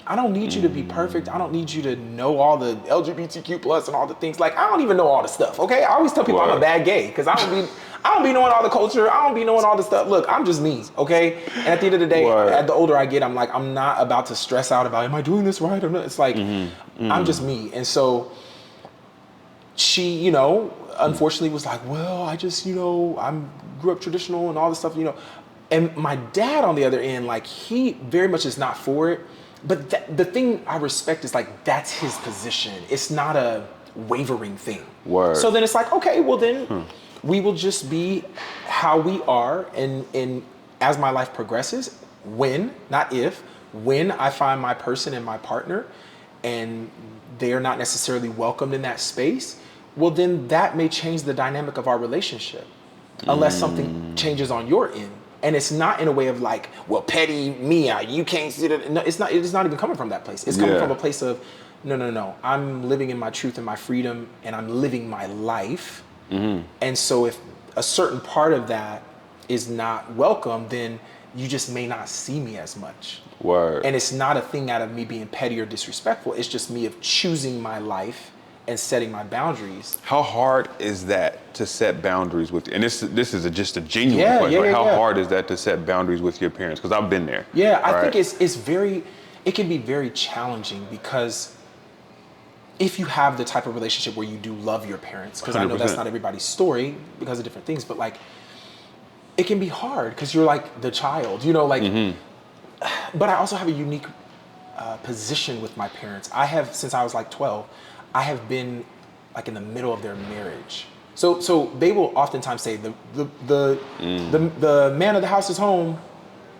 I don't need you to be perfect. I don't need you to know all the LGBTQ plus and all the things. Like, I don't even know all the stuff, okay? I always tell people I'm a bad gay, because I don't be knowing all the culture. I don't be knowing all the stuff. Look, I'm just me, okay? And at the end of the day, the older I get, I'm like, I'm not about to stress out about, am I doing this right or not? It's like, I'm just me. And so she, unfortunately was like, well, I just, I grew up traditional and all this stuff, And my dad, on the other end, like, he very much is not for it. But the thing I respect is like, that's his position. It's not a wavering thing. Word. So then it's like, okay, well then we will just be how we are. And as my life progresses, when, not if, when I find my person and my partner and they are not necessarily welcomed in that space, well then that may change the dynamic of our relationship unless something changes on your end. And it's not in a way of like, well, petty Mia, you can't see that. No, it's not even coming from that place. It's coming from a place of, no. I'm living in my truth and my freedom, and I'm living my life. And so if a certain part of that is not welcome, then you just may not see me as much. Word. And it's not a thing out of me being petty or disrespectful. It's just me of choosing my life and setting my boundaries. How hard is that to set boundaries with? And this is just a genuine question. How hard is that to set boundaries with your parents? Because I've been there. Yeah, I think it can be very challenging, because if you have the type of relationship where you do love your parents, because I know that's not everybody's story because of different things, but like, it can be hard because you're like the child, you know, like, but I also have a unique position with my parents. I have, since I was like 12, I have been like in the middle of their marriage. So they will oftentimes say the man of the house is home,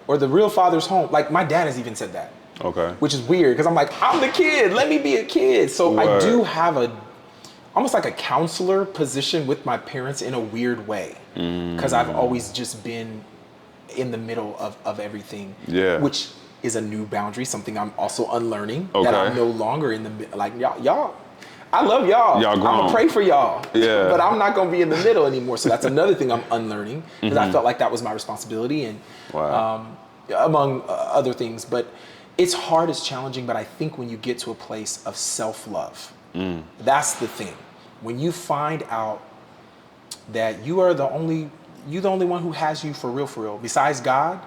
or the real father's home. Like my dad has even said that. Okay. Which is weird because I'm like, I'm the kid. Let me be a kid. So Word. I do have almost like a counselor position with my parents in a weird way, because I've always just been in the middle of everything. Yeah. Which is a new boundary, something I'm also unlearning. Okay. That I'm no longer in the like y'all. I love y'all. Y'all I'm grown. gonna pray for y'all. Yeah. But I'm not gonna be in the middle anymore. So that's another thing I'm unlearning, because I felt like that was my responsibility, and Wow. among other things. But it's hard, it's challenging. But I think when you get to a place of self-love, that's the thing. When you find out that you're the only one who has you for real, besides God,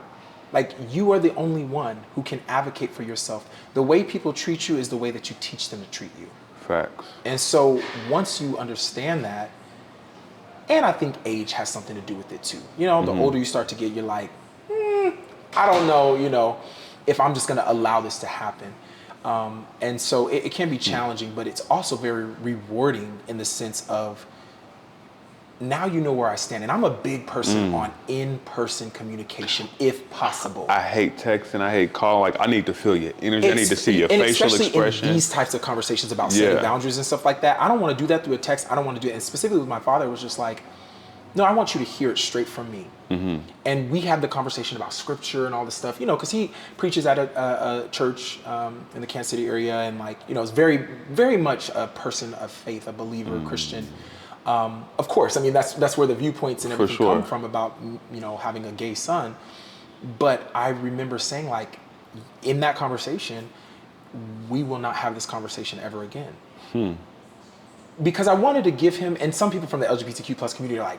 like you are the only one who can advocate for yourself. The way people treat you is the way that you teach them to treat you. Facts. And so once you understand that, and I think age has something to do with it too. You know, the older you start to get, you're like, I don't know, you know, if I'm just gonna allow this to happen. And so it can be challenging, but it's also very rewarding in the sense of, now you know where I stand. And I'm a big person on in-person communication, if possible. I hate texting. I hate calling. Like, I need to feel your energy. I need to see your and facial especially expression. in these types of conversations about setting Yeah. boundaries and stuff like that. I don't want to do that through a text. I don't want to do it. And specifically with my father, it was just like, no, I want you to hear it straight from me. And we had the conversation about scripture and all this stuff, you know, because he preaches at a church in the Kansas City area, and like, you know, is very, very much a person of faith, a believer, Christian. Of course, I mean, that's where the viewpoints and everything come from about, you know, having a gay son. But I remember saying, like, in that conversation, we will not have this conversation ever again. Because I wanted to give him, and some people from the LGBTQ plus community are like,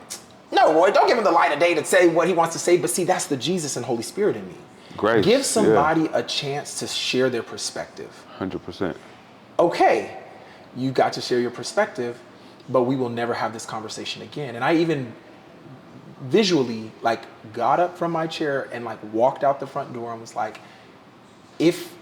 no, Roy, don't give him the light of day to say what he wants to say. But see, that's the Jesus and Holy Spirit in me. Grace. Give somebody a chance to share their perspective. 100%. Okay, you got to share your perspective, but we will never have this conversation again. And I even visually like got up from my chair and like walked out the front door and was like, if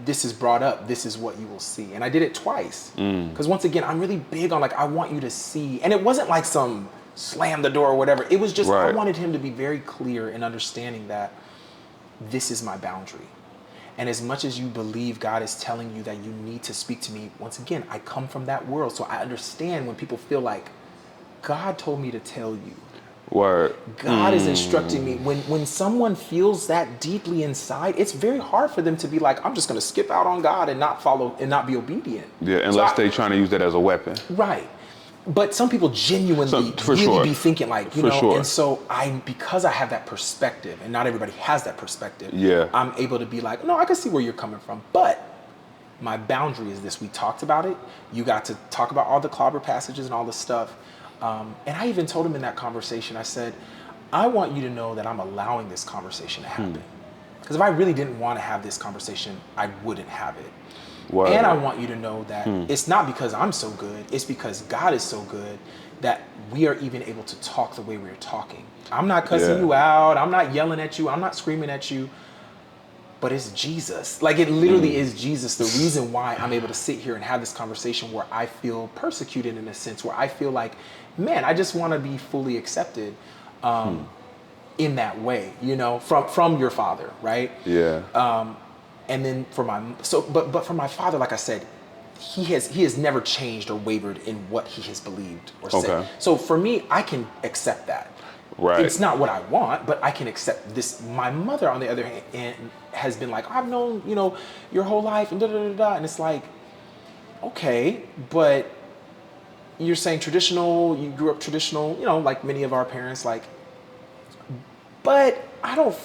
this is brought up, this is what you will see. And I did it twice. Because once again, I'm really big on like, I want you to see. And it wasn't like some slam the door or whatever. It was just, I wanted him to be very clear in understanding that this is my boundary. And as much as you believe God is telling you that you need to speak to me, once again, I come from that world. So I understand when people feel like, God told me to tell you. Word. God is instructing me. When someone feels that deeply inside, it's very hard for them to be like, I'm just going to skip out on God and not follow and not be obedient. Yeah, unless they're trying to use that as a weapon. Right. But some people genuinely be thinking like, you know, and so because I have that perspective, and not everybody has that perspective, I'm able to be like, no, I can see where you're coming from. But my boundary is this. We talked about it. You got to talk about all the clobber passages and all this stuff. And I even told him in that conversation, I said, I want you to know that I'm allowing this conversation to happen. Because if I really didn't want to have this conversation, I wouldn't have it. Word. And I want you to know that it's not because I'm so good, it's because God is so good that we are even able to talk the way we're talking. I'm not cussing you out, I'm not yelling at you, I'm not screaming at you, but it's Jesus. Like, it literally is Jesus, the reason why I'm able to sit here and have this conversation where I feel persecuted in a sense, where I feel like, man, I just want to be fully accepted in that way, you know, from your father, right? Yeah. And then but for my father, like I said, he has never changed or wavered in what he has believed or said. So for me, I can accept that. Right. It's not what I want, but I can accept this. My mother, on the other hand, has been like, I've known, you know, your whole life and da-da-da-da. And it's like, okay, but you're saying traditional, you grew up traditional, you know, like many of our parents, like, but I didn't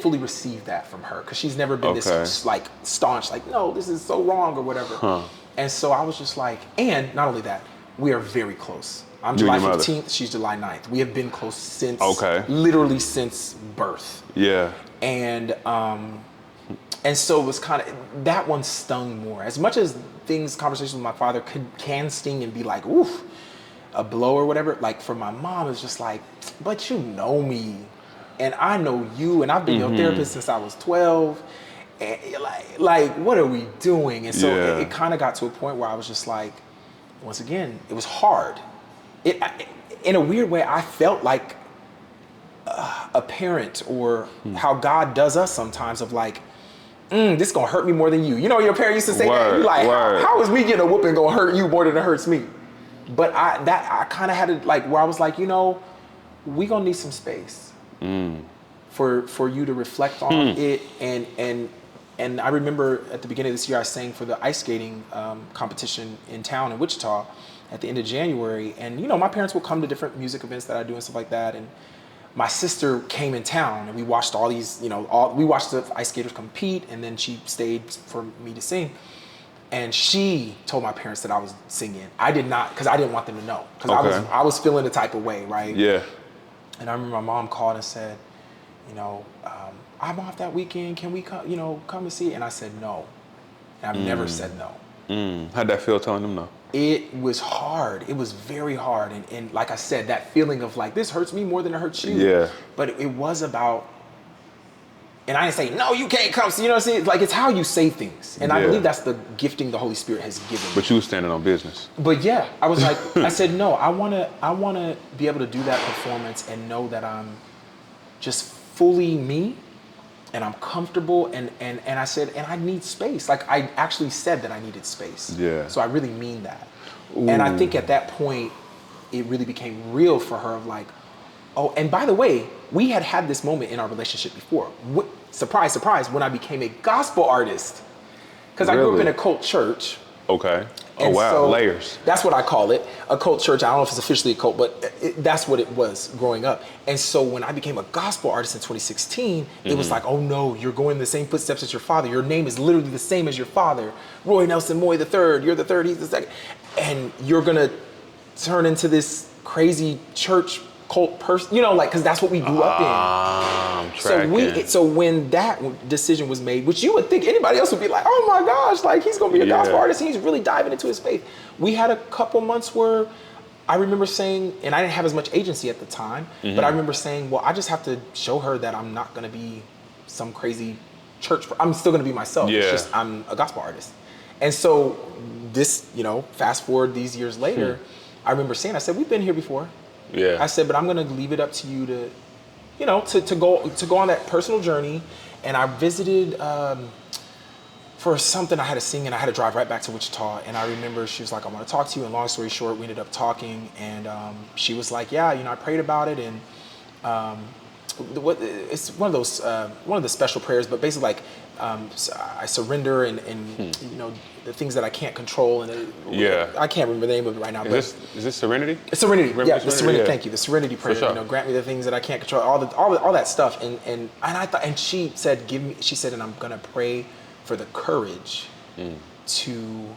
fully receive that from her, because she's never been this like staunch, like, no, this is so wrong or whatever. And so I was just like, and not only that, we are very close. I'm July 15th, she's July 9th. We have been close since, literally since birth. Yeah. And so it was kind of, that one stung more. As much as conversations with my father can sting and be like, oof, a blow or whatever, like for my mom, it's just like, but you know me, and I know you, and I've been your therapist since I was 12, and like what are we doing? And so it kind of got to a point where I was just like, once again, it was hard. In a weird way, I felt like a parent, or how God does us sometimes, of like, this gonna hurt me more than you. You know, your parent used to say that. You like, how is me getting a whooping gonna hurt you more than it hurts me? But I kind of had it like where I was like, you know, we gonna need some space for you to reflect on it. And I remember at the beginning of this year, I sang for the ice skating competition in town in Wichita at the end of January. And you know, my parents would come to different music events that I do and stuff like that. And my sister came in town, and we watched all these, you know, we watched the ice skaters compete, and then she stayed for me to sing. And she told my parents that I was singing. I did not, because I didn't want them to know, because I was feeling the type of way, right? Yeah. And I remember my mom called and said, you know, I'm off that weekend. Can we come, you know, come and see it? And I said no. And I've never said no. How'd that feel telling them no? It was hard. It was very hard. And like I said, that feeling of like, this hurts me more than it hurts you. Yeah. But it was about, and I didn't say, no, you can't come. So, you know what I'm saying? Like, it's how you say things. And I believe that's the gifting the Holy Spirit has given me. But you were standing on business. But yeah, I was like, I said, no, I wanna be able to do that performance and know that I'm just fully me, and I'm comfortable, and I said, and I need space. Like, I actually said that I needed space. Yeah. So I really mean that. And I think at that point, it really became real for her, of like, oh, and by the way, we had this moment in our relationship before. Surprise, surprise, when I became a gospel artist. Because I grew up in a cult church. Okay. Oh, And wow, so layers. That's what I call it, a cult church. I don't know if it's officially a cult, but that's what it was growing up. And so when I became a gospel artist in 2016, it was like, oh no, you're going in the same footsteps as your father. Your name is literally the same as your father. Roye Nelson Moye III, you're the third, he's the second. And you're gonna turn into this crazy church cult person, you know, like, because that's what we grew up in. So when that decision was made, which you would think anybody else would be like, oh my gosh, like, he's gonna be a gospel artist, and he's really diving into his faith. We had a couple months where I remember saying, and I didn't have as much agency at the time, but I remember saying, well, I just have to show her that I'm not gonna be some crazy church, I'm still gonna be myself. It's just, I'm a gospel artist. And so this, you know, fast forward these years later, I remember saying, I said, we've been here before. Yeah. I said, but I'm gonna leave it up to you to, you know, to go on that personal journey. And I visited for something I had to sing, and I had to drive right back to Wichita. And I remember she was like, I want to talk to you. And long story short, we ended up talking, and she was like, yeah, you know, I prayed about it, and it's one of the special prayers, but basically like, I surrender and you know, the things that I can't control, and I can't remember the name of it right now. Is this Serenity? It's Serenity. Remember The Serenity. Thank you. The Serenity prayer. Sure. You know, grant me the things that I can't control. All that stuff. And I thought, and she said, she said, and I'm gonna pray for the courage to,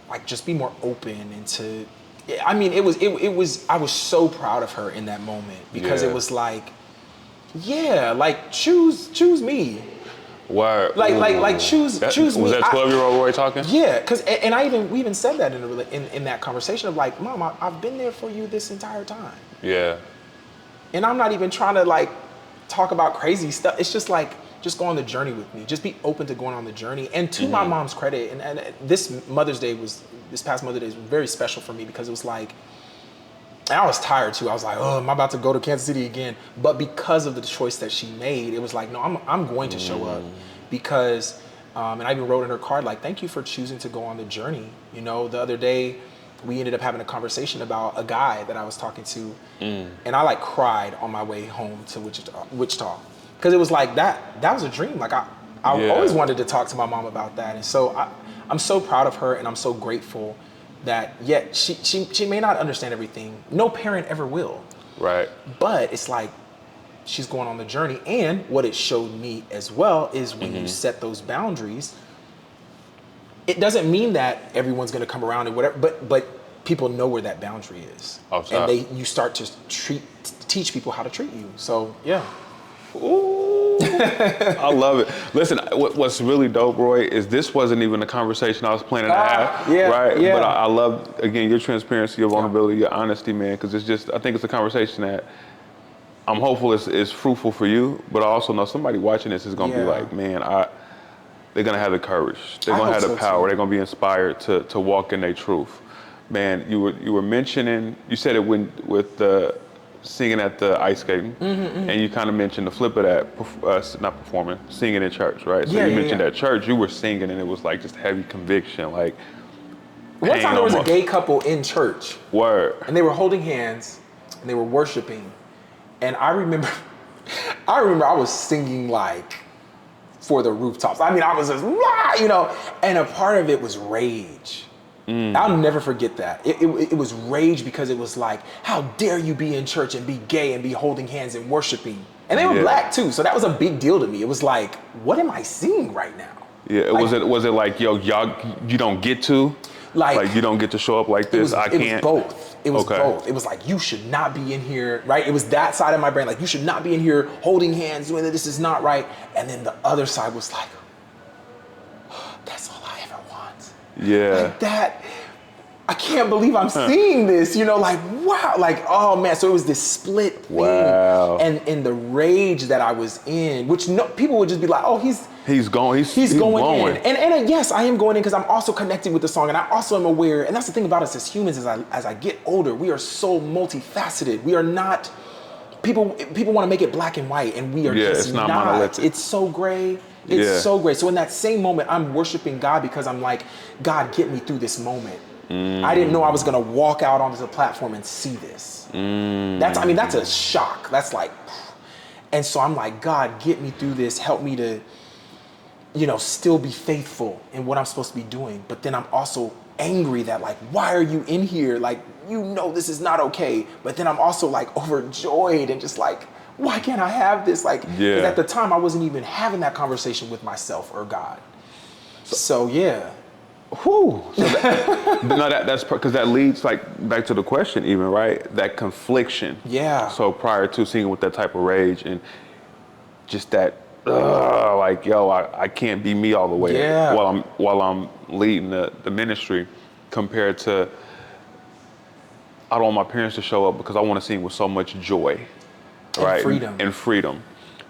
like, just be more open, and to. I mean, it was. I was so proud of her in that moment, because it was like, yeah, like, choose me. Why? Like choose me. Was that 12-year-old Roye talking? Yeah, because we even said that in that conversation of like, Mom, I've been there for you this entire time. Yeah. And I'm not even trying to like talk about crazy stuff. It's just like, just go on the journey with me. Just be open to going on the journey. And to my mom's credit, and this past Mother's Day was very special for me, because it was like, and I was tired too. I was like, oh, am I about to go to Kansas City again? But because of the choice that she made, it was like, no, I'm going to show up, because, and I even wrote in her card, like, thank you for choosing to go on the journey. You know, the other day, we ended up having a conversation about a guy that I was talking to, and I like cried on my way home to Wichita, because it was like that was a dream. Like I always wanted to talk to my mom about that, and so I'm so proud of her, and I'm so grateful that she may not understand everything. No parent ever will. Right. But it's like, she's going on the journey, and what it showed me as well is when you set those boundaries, it doesn't mean that everyone's gonna come around and whatever, but people know where that boundary is. And you start to teach people how to treat you. So yeah. Ooh. I love it. Listen, what's really dope, Roy, is this wasn't even a conversation I was planning to have, Yeah, right? yeah. But I love, again, your transparency, your vulnerability, your honesty, man, because it's just, I think it's a conversation that I'm hopeful is fruitful for you, but I also know somebody watching this is going to be like, man, they're going to have the courage. They're going to have the power. They're going to be inspired to walk in their truth. Man, you were mentioning, you said it with the singing at the ice skating, and you kind of mentioned the flip of that, not performing, singing in church, right? So you mentioned at church, you were singing, and it was like just heavy conviction, like. One time there was a gay couple in church. Word. And they were holding hands, and they were worshiping, and I remember I was singing like for the rooftops. I mean, I was just, and a part of it was rage. I'll never forget that. It was rage because it was like, how dare you be in church and be gay and be holding hands and worshiping? And they were black too, so that was a big deal to me. It was like, what am I singing right now? Yeah, like, was it like, yo, y'all, you don't get to? Like you don't get to show up like this? I can't. It was both. It was both. It was like, you should not be in here, right? It was that side of my brain, like, you should not be in here holding hands, doing that, this is not right. And then the other side was like, that's all I ever want. Yeah. Like that, I can't believe I'm seeing this, like, wow, like, oh man. So it was this split thing. Wow. And the rage that I was in, which people would just be like, oh, he's going in. And yes, I am going in because I'm also connected with the song, and I also am aware, and that's the thing about us as humans, as I get older, we are so multifaceted. We are not, people want to make it black and white, and we are just it's not monolithic. It's so gray. It's so great. So in that same moment, I'm worshiping God because I'm like, God, get me through this moment. I didn't know I was going to walk out onto the platform and see this. That's a shock. That's like, and so I'm like, God, get me through this. Help me to, still be faithful in what I'm supposed to be doing. But then I'm also angry that, like, why are you in here? Like, this is not okay. But then I'm also like overjoyed and just like, why can't I have this? Like, 'cause at the time I wasn't even having that conversation with myself or God. So yeah. Whew. So that's because that leads like back to the question even, right? That confliction. Yeah. So prior to singing with that type of rage and just that, like, yo, I can't be me all the way while I'm leading the ministry, compared to, I don't want my parents to show up because I want to sing with so much joy. Right? And freedom.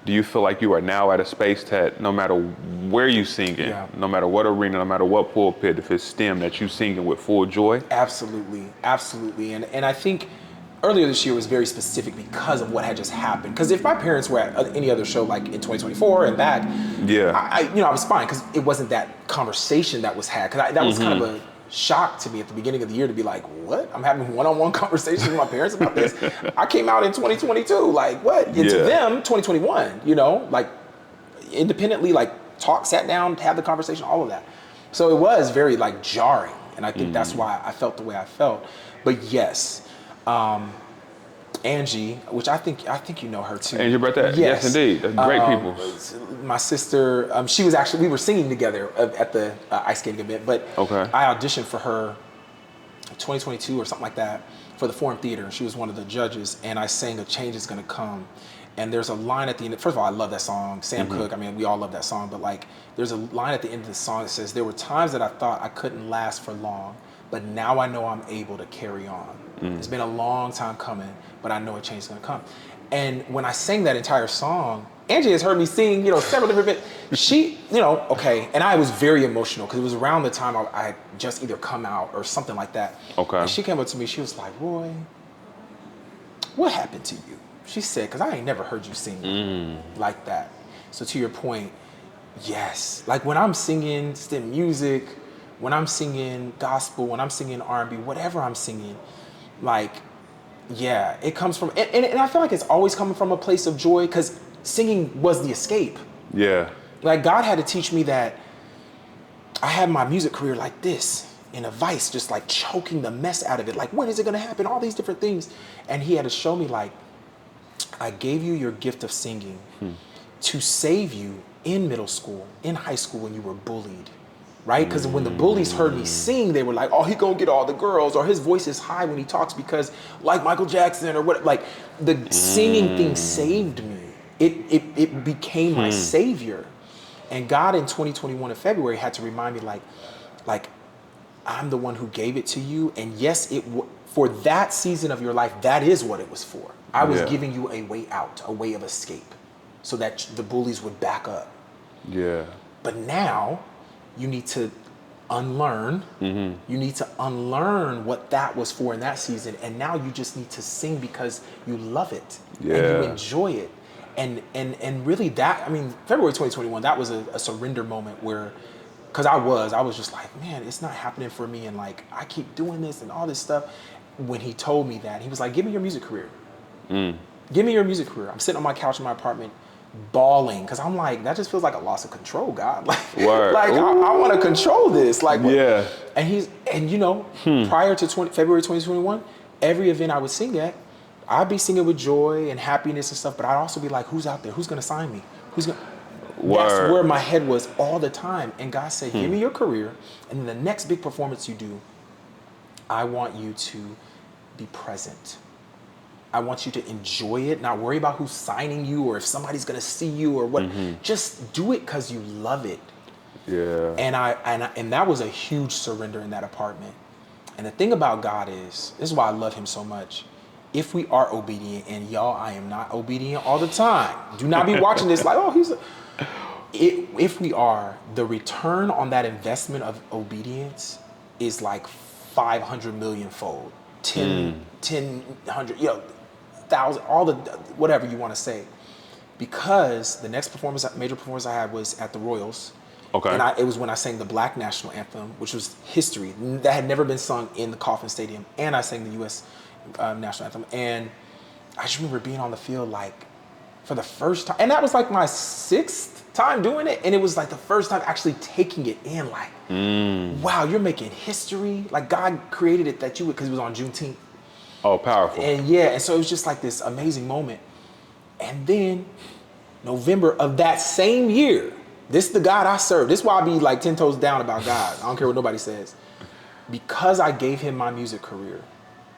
Do you feel like you are now at a space that no matter where you singing, no matter what arena, no matter what pulpit, if it's STEM, that you singing with full joy? Absolutely. And I think earlier this year was very specific because of what had just happened. Because if my parents were at any other show like in 2024 and back, I was fine because it wasn't that conversation that was had. Because that was kind of a shock to me at the beginning of the year to be like, what? I'm having one-on-one conversations with my parents about this. I came out in 2022, like what? And to them, 2021, like independently, like sat down, had the conversation, all of that. So it was very like jarring. And I think that's why I felt the way I felt. But yes, Angie, which I think you know her too. Angie Bertha, yes indeed, that's great people. My sister, she was actually, we were singing together at the ice skating event, but I auditioned for her 2022 or something like that for the Forum Theater. She was one of the judges, and I sang "A Change Is Gonna Come." And there's a line at the end. First of all, I love that song. Sam Cooke, we all love that song, but like there's a line at the end of the song that says, "There were times that I thought I couldn't last for long, but now I know I'm able to carry on. It's been a long time coming, but I know a change is gonna come." And when I sang that entire song, Angie has heard me sing, several different bits. She, and I was very emotional because it was around the time I had just either come out or something like that. And she came up to me, she was like, "Roy, what happened to you?" She said, "Because I ain't never heard you sing like that." So to your point, yes. Like when I'm singing STEM music, when I'm singing gospel, when I'm singing R&B, whatever I'm singing, like, yeah, it comes from, and I feel like it's always coming from a place of joy because singing was the escape. Yeah. Like God had to teach me that I had my music career like this in a vice, just like choking the mess out of it. Like, when is it going to happen? All these different things. And he had to show me like, I gave you your gift of singing to save you in middle school, in high school when you were bullied. Right? Because when the bullies heard me sing, they were like, "Oh, he gonna get all the girls," or his voice is high when he talks because like Michael Jackson or what, like the singing thing saved me. it became my savior. And God in 2021 in February had to remind me like I'm the one who gave it to you. And yes, for that season of your life, that is what it was for. I was giving you a way out, a way of escape, so that the bullies would back up. Yeah. But now you need to unlearn. You need to unlearn what that was for in that season. And now you just need to sing because you love it and you enjoy it. And really that, I mean, February 2021, that was a surrender moment where, because I was just like, man, it's not happening for me. And like, I keep doing this and all this stuff. When he told me that, he was like, give me your music career. Give me your music career. I'm sitting on my couch in my apartment bawling because I'm like, that just feels like a loss of control, God. Like, I want to control this. Like, yeah. And you know, prior to February 2021, every event I would sing at, I'd be singing with joy and happiness and stuff, but I'd also be like, who's out there? Who's going to sign me? That's where my head was all the time. And God said, give me your career. And then the next big performance you do, I want you to be present. I want you to enjoy it, not worry about who's signing you or if somebody's going to see you or what. Just do it because you love it. Yeah. And that was a huge surrender in that apartment. And the thing about God is, this is why I love him so much. If we are obedient, and y'all, I am not obedient all the time. Do not be watching this like, oh, if we are, the return on that investment of obedience is like 500 million fold, 100, 1,000, all the, whatever you want to say. Because the next major performance I had was at the Royals. Okay. And it was when I sang the Black National Anthem, which was history. That had never been sung in the Kauffman Stadium. And I sang the U.S. National Anthem. And I just remember being on the field like for the first time. And that was like my 6th time doing it. And it was like the first time actually taking it in like, wow, you're making history. Like God created it that you would, because it was on Juneteenth. Oh, powerful. And so it was just like this amazing moment. And then November of that same year, this is the God I serve. This is why I be like 10 toes down about God. I don't care what nobody says. Because I gave him my music career,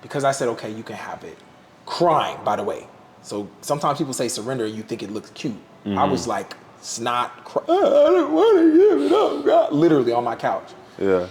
because I said, okay, you can have it. Crying, by the way. So sometimes people say surrender and you think it looks cute. I was like, snot, I don't want to give it up, God. Literally on my couch. Yeah.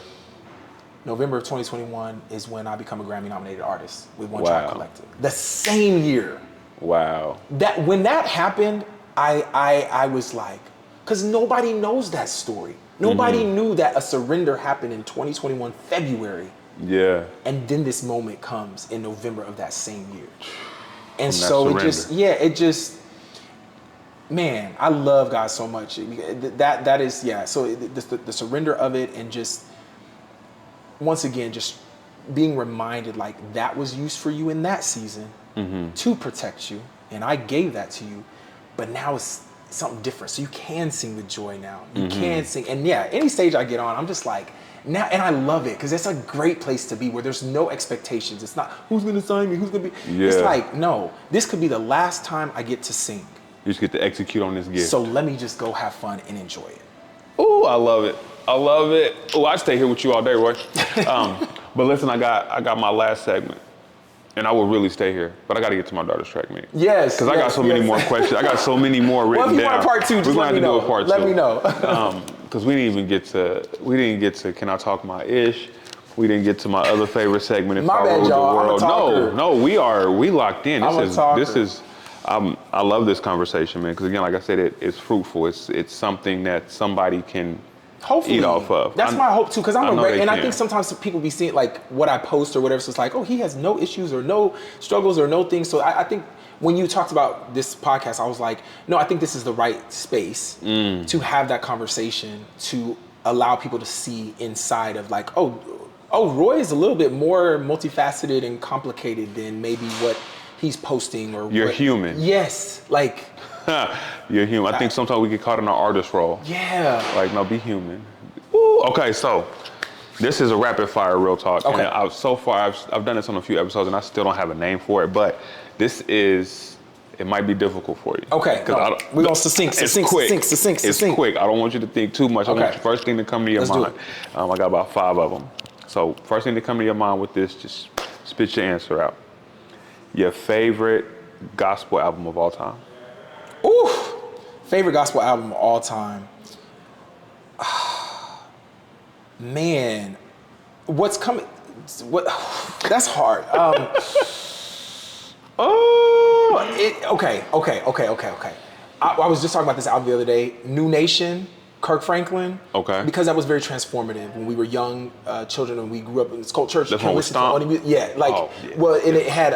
November of 2021 is when I become a Grammy-nominated artist with One Track Collective. The same year. Wow. When that happened, I was like, because nobody knows that story. Nobody knew that a surrender happened in 2021 February. Yeah. And then this moment comes in November of that same year. And so it just, man, I love God so much. That is, so the surrender of it, and just, once again, just being reminded like that was used for you in that season to protect you. And I gave that to you, but now it's something different. So you can sing with joy now. You can sing. And any stage I get on, I'm just like, now, and I love it because it's a great place to be where there's no expectations. It's not, who's going to sign me? Who's going to be? Yeah. It's like, no, this could be the last time I get to sing. You just get to execute on this gift. So let me just go have fun and enjoy it. Ooh, I love it. I love it. Oh, I'd stay here with you all day, Roy. But listen, I got my last segment. And I will really stay here, but I got to get to my daughter's track meeting. Yes. Because I got so many more questions. I got so many more written down. Well, if you want a part 2, just let me know. Let me know. Because we didn't get to Can I Talk My Ish? We didn't get to my other favorite segment, If My I bad, Ruled the y'all. World. We locked in. This is I love this conversation, man. Because again, like I said, it's fruitful. It's something that somebody can hopefully eat off of. That's my hope too, because I think sometimes people be seeing like what I post or whatever, so it's like, oh, he has no issues or no struggles or no things. So I think when you talked about this podcast, I was like, no, I think this is the right space to have that conversation, to allow people to see inside of like, oh, Roy is a little bit more multifaceted and complicated than maybe what he's posting or You're human. Yes, like. You're human. I think sometimes we get caught in our artist role. Yeah. Like, no, be human. Ooh. Okay, so this is a rapid fire real talk. Okay. And so far, I've done this on a few episodes, and I still don't have a name for it. But it might be difficult for you. Okay. No, we're going to succinct. It's quick. I don't want you to think too much. I want the first thing to come to your mind. I got about 5 of them. So first thing to come to your mind with this, just spit your answer out. Your favorite gospel album of all time? Ooh. Favorite gospel album of all time. Man, what's coming? What? That's hard. Okay. I was just talking about this album the other day. New Nation, Kirk Franklin. Okay. Because that was very transformative when we were young children and we grew up in this cult church. That's one with Stomp? Yeah, like well, and it had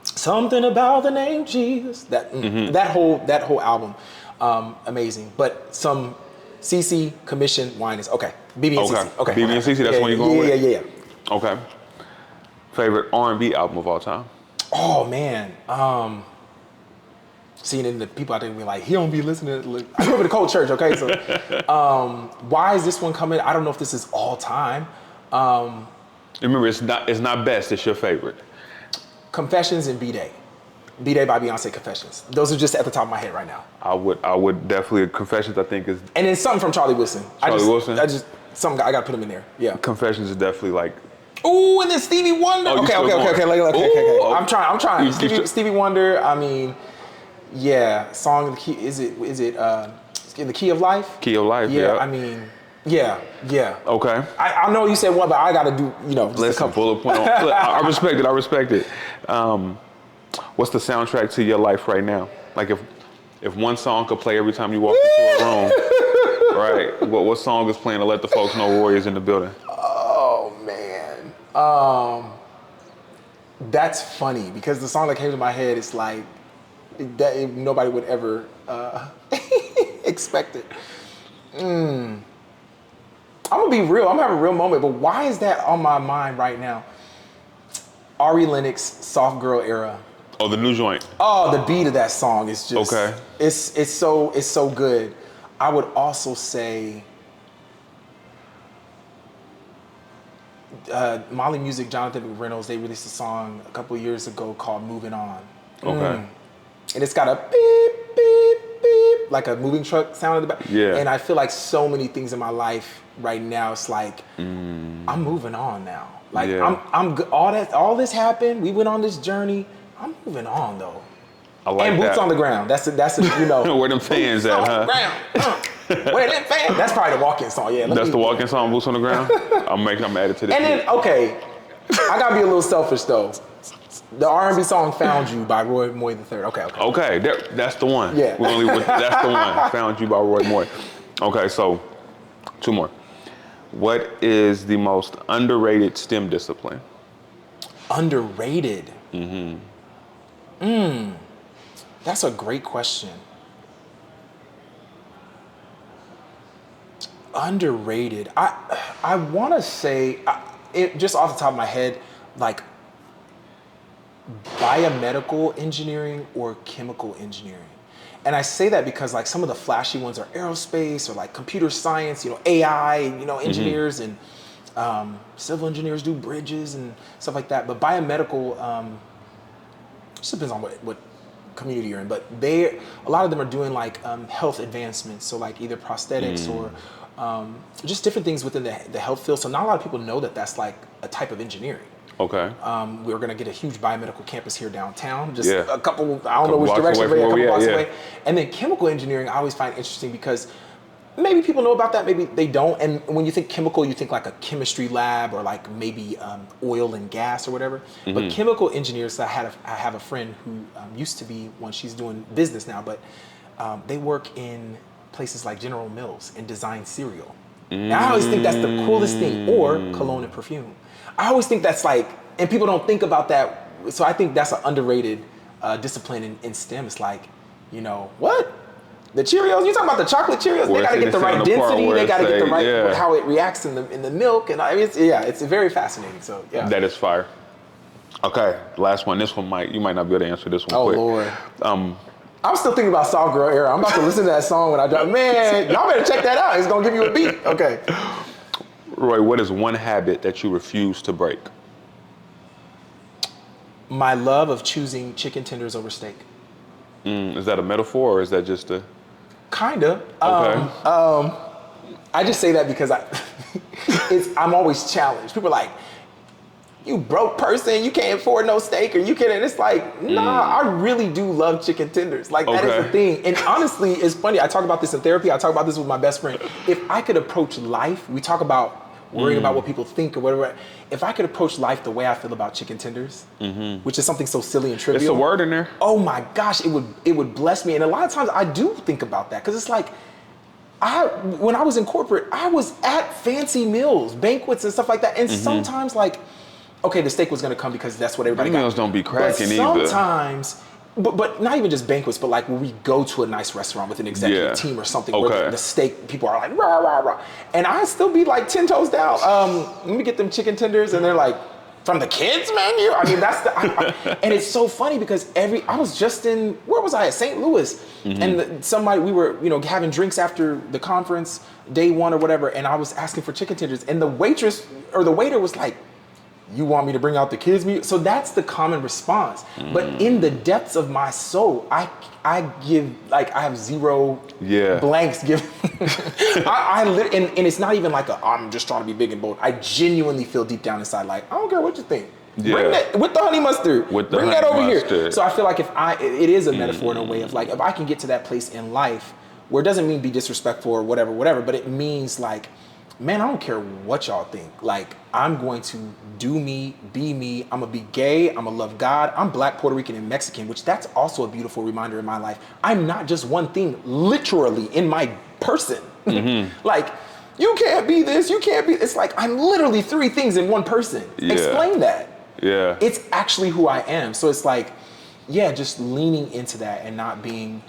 something about the name Jesus. That whole album, amazing. But some CC Commission Winans. Okay, BB and CC. Okay, BB and CC. That's one you're going with. Yeah. Okay. Favorite R&B album of all time? Oh man. Seeing in the people out there be like, he don't be listening to. I grew up in a cold church. Okay, so why is this one coming? I don't know if this is all time. Remember, it's not best. It's your favorite. Confessions and B-Day. B-Day by Beyonce, Confessions. Those are just at the top of my head right now. I would definitely, Confessions I think is. And then something from Charlie Wilson. Wilson? I gotta put him in there. Yeah. Confessions is definitely like. Ooh, and then Stevie Wonder. Okay. I'm trying. Stevie Wonder, I mean, yeah, song in the key, is it in the Key of Life? Key of Life, yeah. I mean, yeah. Okay. I know you said one, but I gotta do, just Listen, a couple. bullet point on. Look, I respect it. What's the soundtrack to your life right now? Like if one song could play every time you walk into a room, right? What song is playing to let the folks know Roye is in the building? Oh man, that's funny because the song that came to my head is like that nobody would ever expect it. I'm gonna be real. I'm gonna have a real moment, but why is that on my mind right now? Ari Lennox, Soft Girl Era. Oh, the new joint. Oh, the beat of that song is just okay. It's so good. I would also say Molly Music, Jonathan McReynolds, they released a song a couple of years ago called Moving On. Okay. And it's got a beep, beep, beep, like a moving truck sound in the back. Yeah. And I feel like so many things in my life right now, it's like, I'm moving on now. Like I'm good. All this happened. We went on this journey. I'm moving on though. I like and boots that. on the ground. That's where them fans at, huh? Where them fans? That's probably the walk-in song. Yeah. That's the walk-in song, Boots on the Ground. I'm added to this. And then I gotta be a little selfish though. The R&B song "Found You" by Moye III. Okay. That's the one. Yeah. That's the one. "Found You" by Roye Moye. Okay, so 2 more. What is the most underrated STEM discipline? Underrated. That's a great question. Underrated. I want to say, just off the top of my head, like biomedical engineering or chemical engineering. And I say that because like some of the flashy ones are aerospace or like computer science, AI, engineers and civil engineers do bridges and stuff like that. But biomedical, just depends on what community you're in. But a lot of them are doing like health advancements. So like either prosthetics or just different things within the health field. So not a lot of people know that that's like a type of engineering. Okay. We're going to get a huge biomedical campus here downtown, just a couple, I don't know which blocks direction, but a couple blocks away. Yeah. And then chemical engineering, I always find interesting because maybe people know about that, maybe they don't. And when you think chemical, you think like a chemistry lab or like maybe oil and gas or whatever. But chemical engineers, I have a friend who used to be one, she's doing business now, but they work in places like General Mills and design cereal. And I always think that's the coolest thing, or cologne and perfume. I always think that's like, and people don't think about that. So I think that's an underrated discipline in STEM. It's like, what? The Cheerios, you talking about the chocolate Cheerios, they gotta get the right density, they gotta get the right, how it reacts in the milk. And it's very fascinating, so yeah. That is fire. Okay, last one. This one you might not be able to answer this one quick. Oh Lord. I'm still thinking about Soft Girl Era. I'm about to listen to that song when I drive. Man, y'all better check that out. It's gonna give you a beat. Okay. Roye, what is one habit that you refuse to break? My love of choosing chicken tenders over steak. Is that a metaphor or is that just a? Kinda. Okay. I just say that because I'm always challenged. People are like, you broke person, you can't afford no steak, or you can't. And it's like, nah, I really do love chicken tenders. Like that is the thing. And honestly, it's funny. I talk about this in therapy. I talk about this with my best friend. If I could approach life, we talk about worrying about what people think or whatever. If I could approach life the way I feel about chicken tenders, which is something so silly and trivial. It's a word in there. Oh my gosh, it would bless me. And a lot of times I do think about that because it's like, when I was in corporate, I was at fancy meals, banquets and stuff like that. And sometimes like, okay, the steak was gonna come because that's what everybody got. Meals don't be cracking either. Sometimes, but not even just banquets, but like when we go to a nice restaurant with an executive team or something where the steak, people are like, rah, rah, rah. And I still be like 10 toes down. Let me get them chicken tenders. And they're like, from the kids menu? I mean, that's and it's so funny because I was just where was I at? St. Louis. And somebody, we were, having drinks after the conference, day one or whatever. And I was asking for chicken tenders. And the waitress or the waiter was like, you want me to bring out the kids' meal? So that's the common response. But in the depths of my soul, I have zero blanks given. And it's not even like I'm just trying to be big and bold. I genuinely feel deep down inside like, I don't care what you think. Bring that with the honey mustard. Bring that over here. So I feel like it is a metaphor in a way of like, if I can get to that place in life where it doesn't mean be disrespectful or whatever, but it means like, man, I don't care what y'all think. Like, I'm going to do me, be me. I'm gonna be gay. I'm gonna love God. I'm Black, Puerto Rican, and Mexican, which that's also a beautiful reminder in my life. I'm not just one thing, literally in my person. Like, you can't be this, you can't be. It's like I'm literally 3 things in one person. Explain that. Yeah. It's actually who I am. So it's like, just leaning into that and not being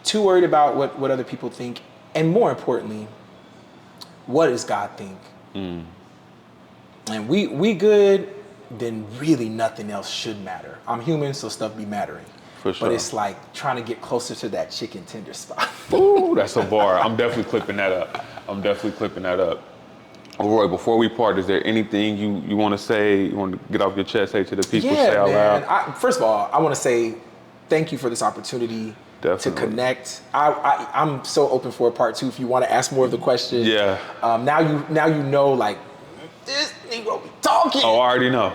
too worried about what other people think, and more importantly, what does God think? And we good, then really nothing else should matter. I'm human, so stuff be mattering. For sure. But it's like trying to get closer to that chicken tender spot. Ooh, that's a bar. I'm definitely clipping that up. Roye, before we part, is there anything you want to say, you want to get off your chest, say to the people, say out loud? First of all, I want to say thank you for this opportunity. Definitely. To connect. I'm so open for a part 2 if you want to ask more of the questions. Yeah. Now you know like this Negro be talking. Oh, I already know.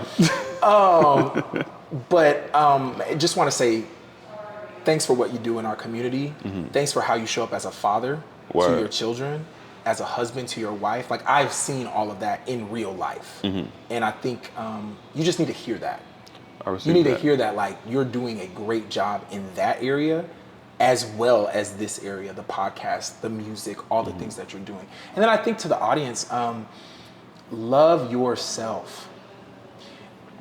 But I just want to say thanks for what you do in our community. Thanks for how you show up as a father to your children, as a husband to your wife. Like I've seen all of that in real life. And I think you just need to hear that. You need to hear that like you're doing a great job in that area, as well as this area, the podcast, the music, all the things that you're doing. And then I think to the audience, love yourself.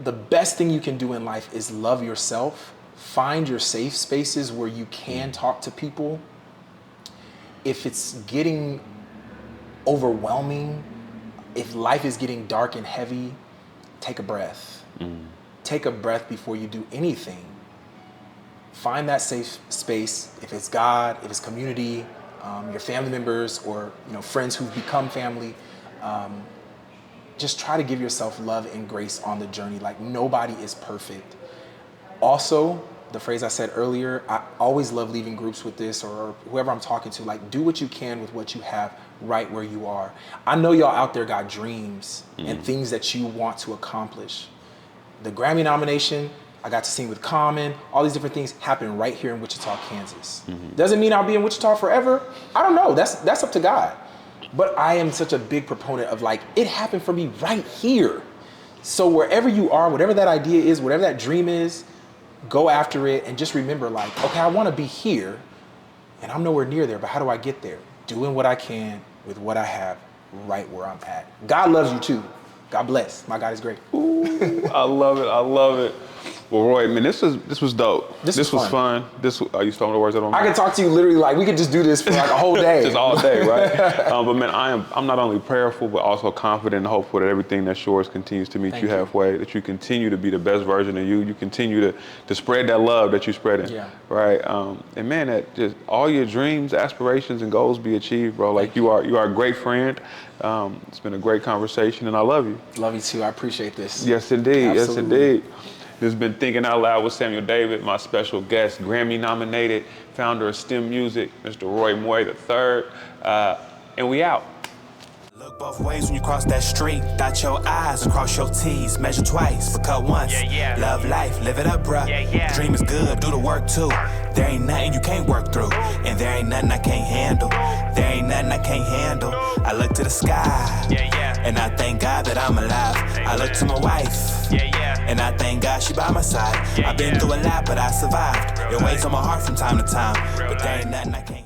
The best thing you can do in life is love yourself. Find your safe spaces where you can talk to people. If it's getting overwhelming, if life is getting dark and heavy, take a breath. Take a breath before you do anything. Find that safe space. If it's God, if it's community, your family members, or friends who've become family. Just try to give yourself love and grace on the journey. Like nobody is perfect. Also, the phrase I said earlier, I always love leaving groups with this, or whoever I'm talking to, like do what you can with what you have right where you are. I know y'all out there got dreams and things that you want to accomplish. The Grammy nomination, I got to sing with Common, all these different things happen right here in Wichita, Kansas. Doesn't mean I'll be in Wichita forever. I don't know, that's up to God. But I am such a big proponent of like, it happened for me right here. So wherever you are, whatever that idea is, whatever that dream is, go after it and just remember like, okay, I wanna be here and I'm nowhere near there, but how do I get there? Doing what I can with what I have right where I'm at. God loves you too. God bless. My God is great. Ooh, I love it. Well, Roye, man, this was dope. This was fun. Are you still the words out on me? I could talk to you literally like we could just do this for like a whole day. Just all day, right? But man, I'm not only prayerful but also confident and hopeful that everything that's yours continues to meet you halfway. That you continue to be the best version of you. You continue to spread that love that you're spreading. Yeah. Right. And man, that just all your dreams, aspirations, and goals be achieved, bro. Like you are a great friend. It's been a great conversation, and I love you. Love you too. I appreciate this. Yes, indeed. Absolutely. Yes, indeed. This has been Thinking Out Loud with Samuel David, my special guest, Grammy-nominated, founder of STEM Music, Mr. Moye III. And we out. Look both ways when you cross that street. Dot your I's and cross your T's. Measure twice, but cut once. Love life, live it up, bruh. The dream is good, do the work too. There ain't nothing you can't work through, and there ain't nothing I can't handle. There ain't nothing I can't handle. I look to the sky, and I thank God that I'm alive. I look to my wife, and I thank God she by my side. I've been through a lot, but I survived. It weighs on my heart from time to time, but there ain't nothing I can't.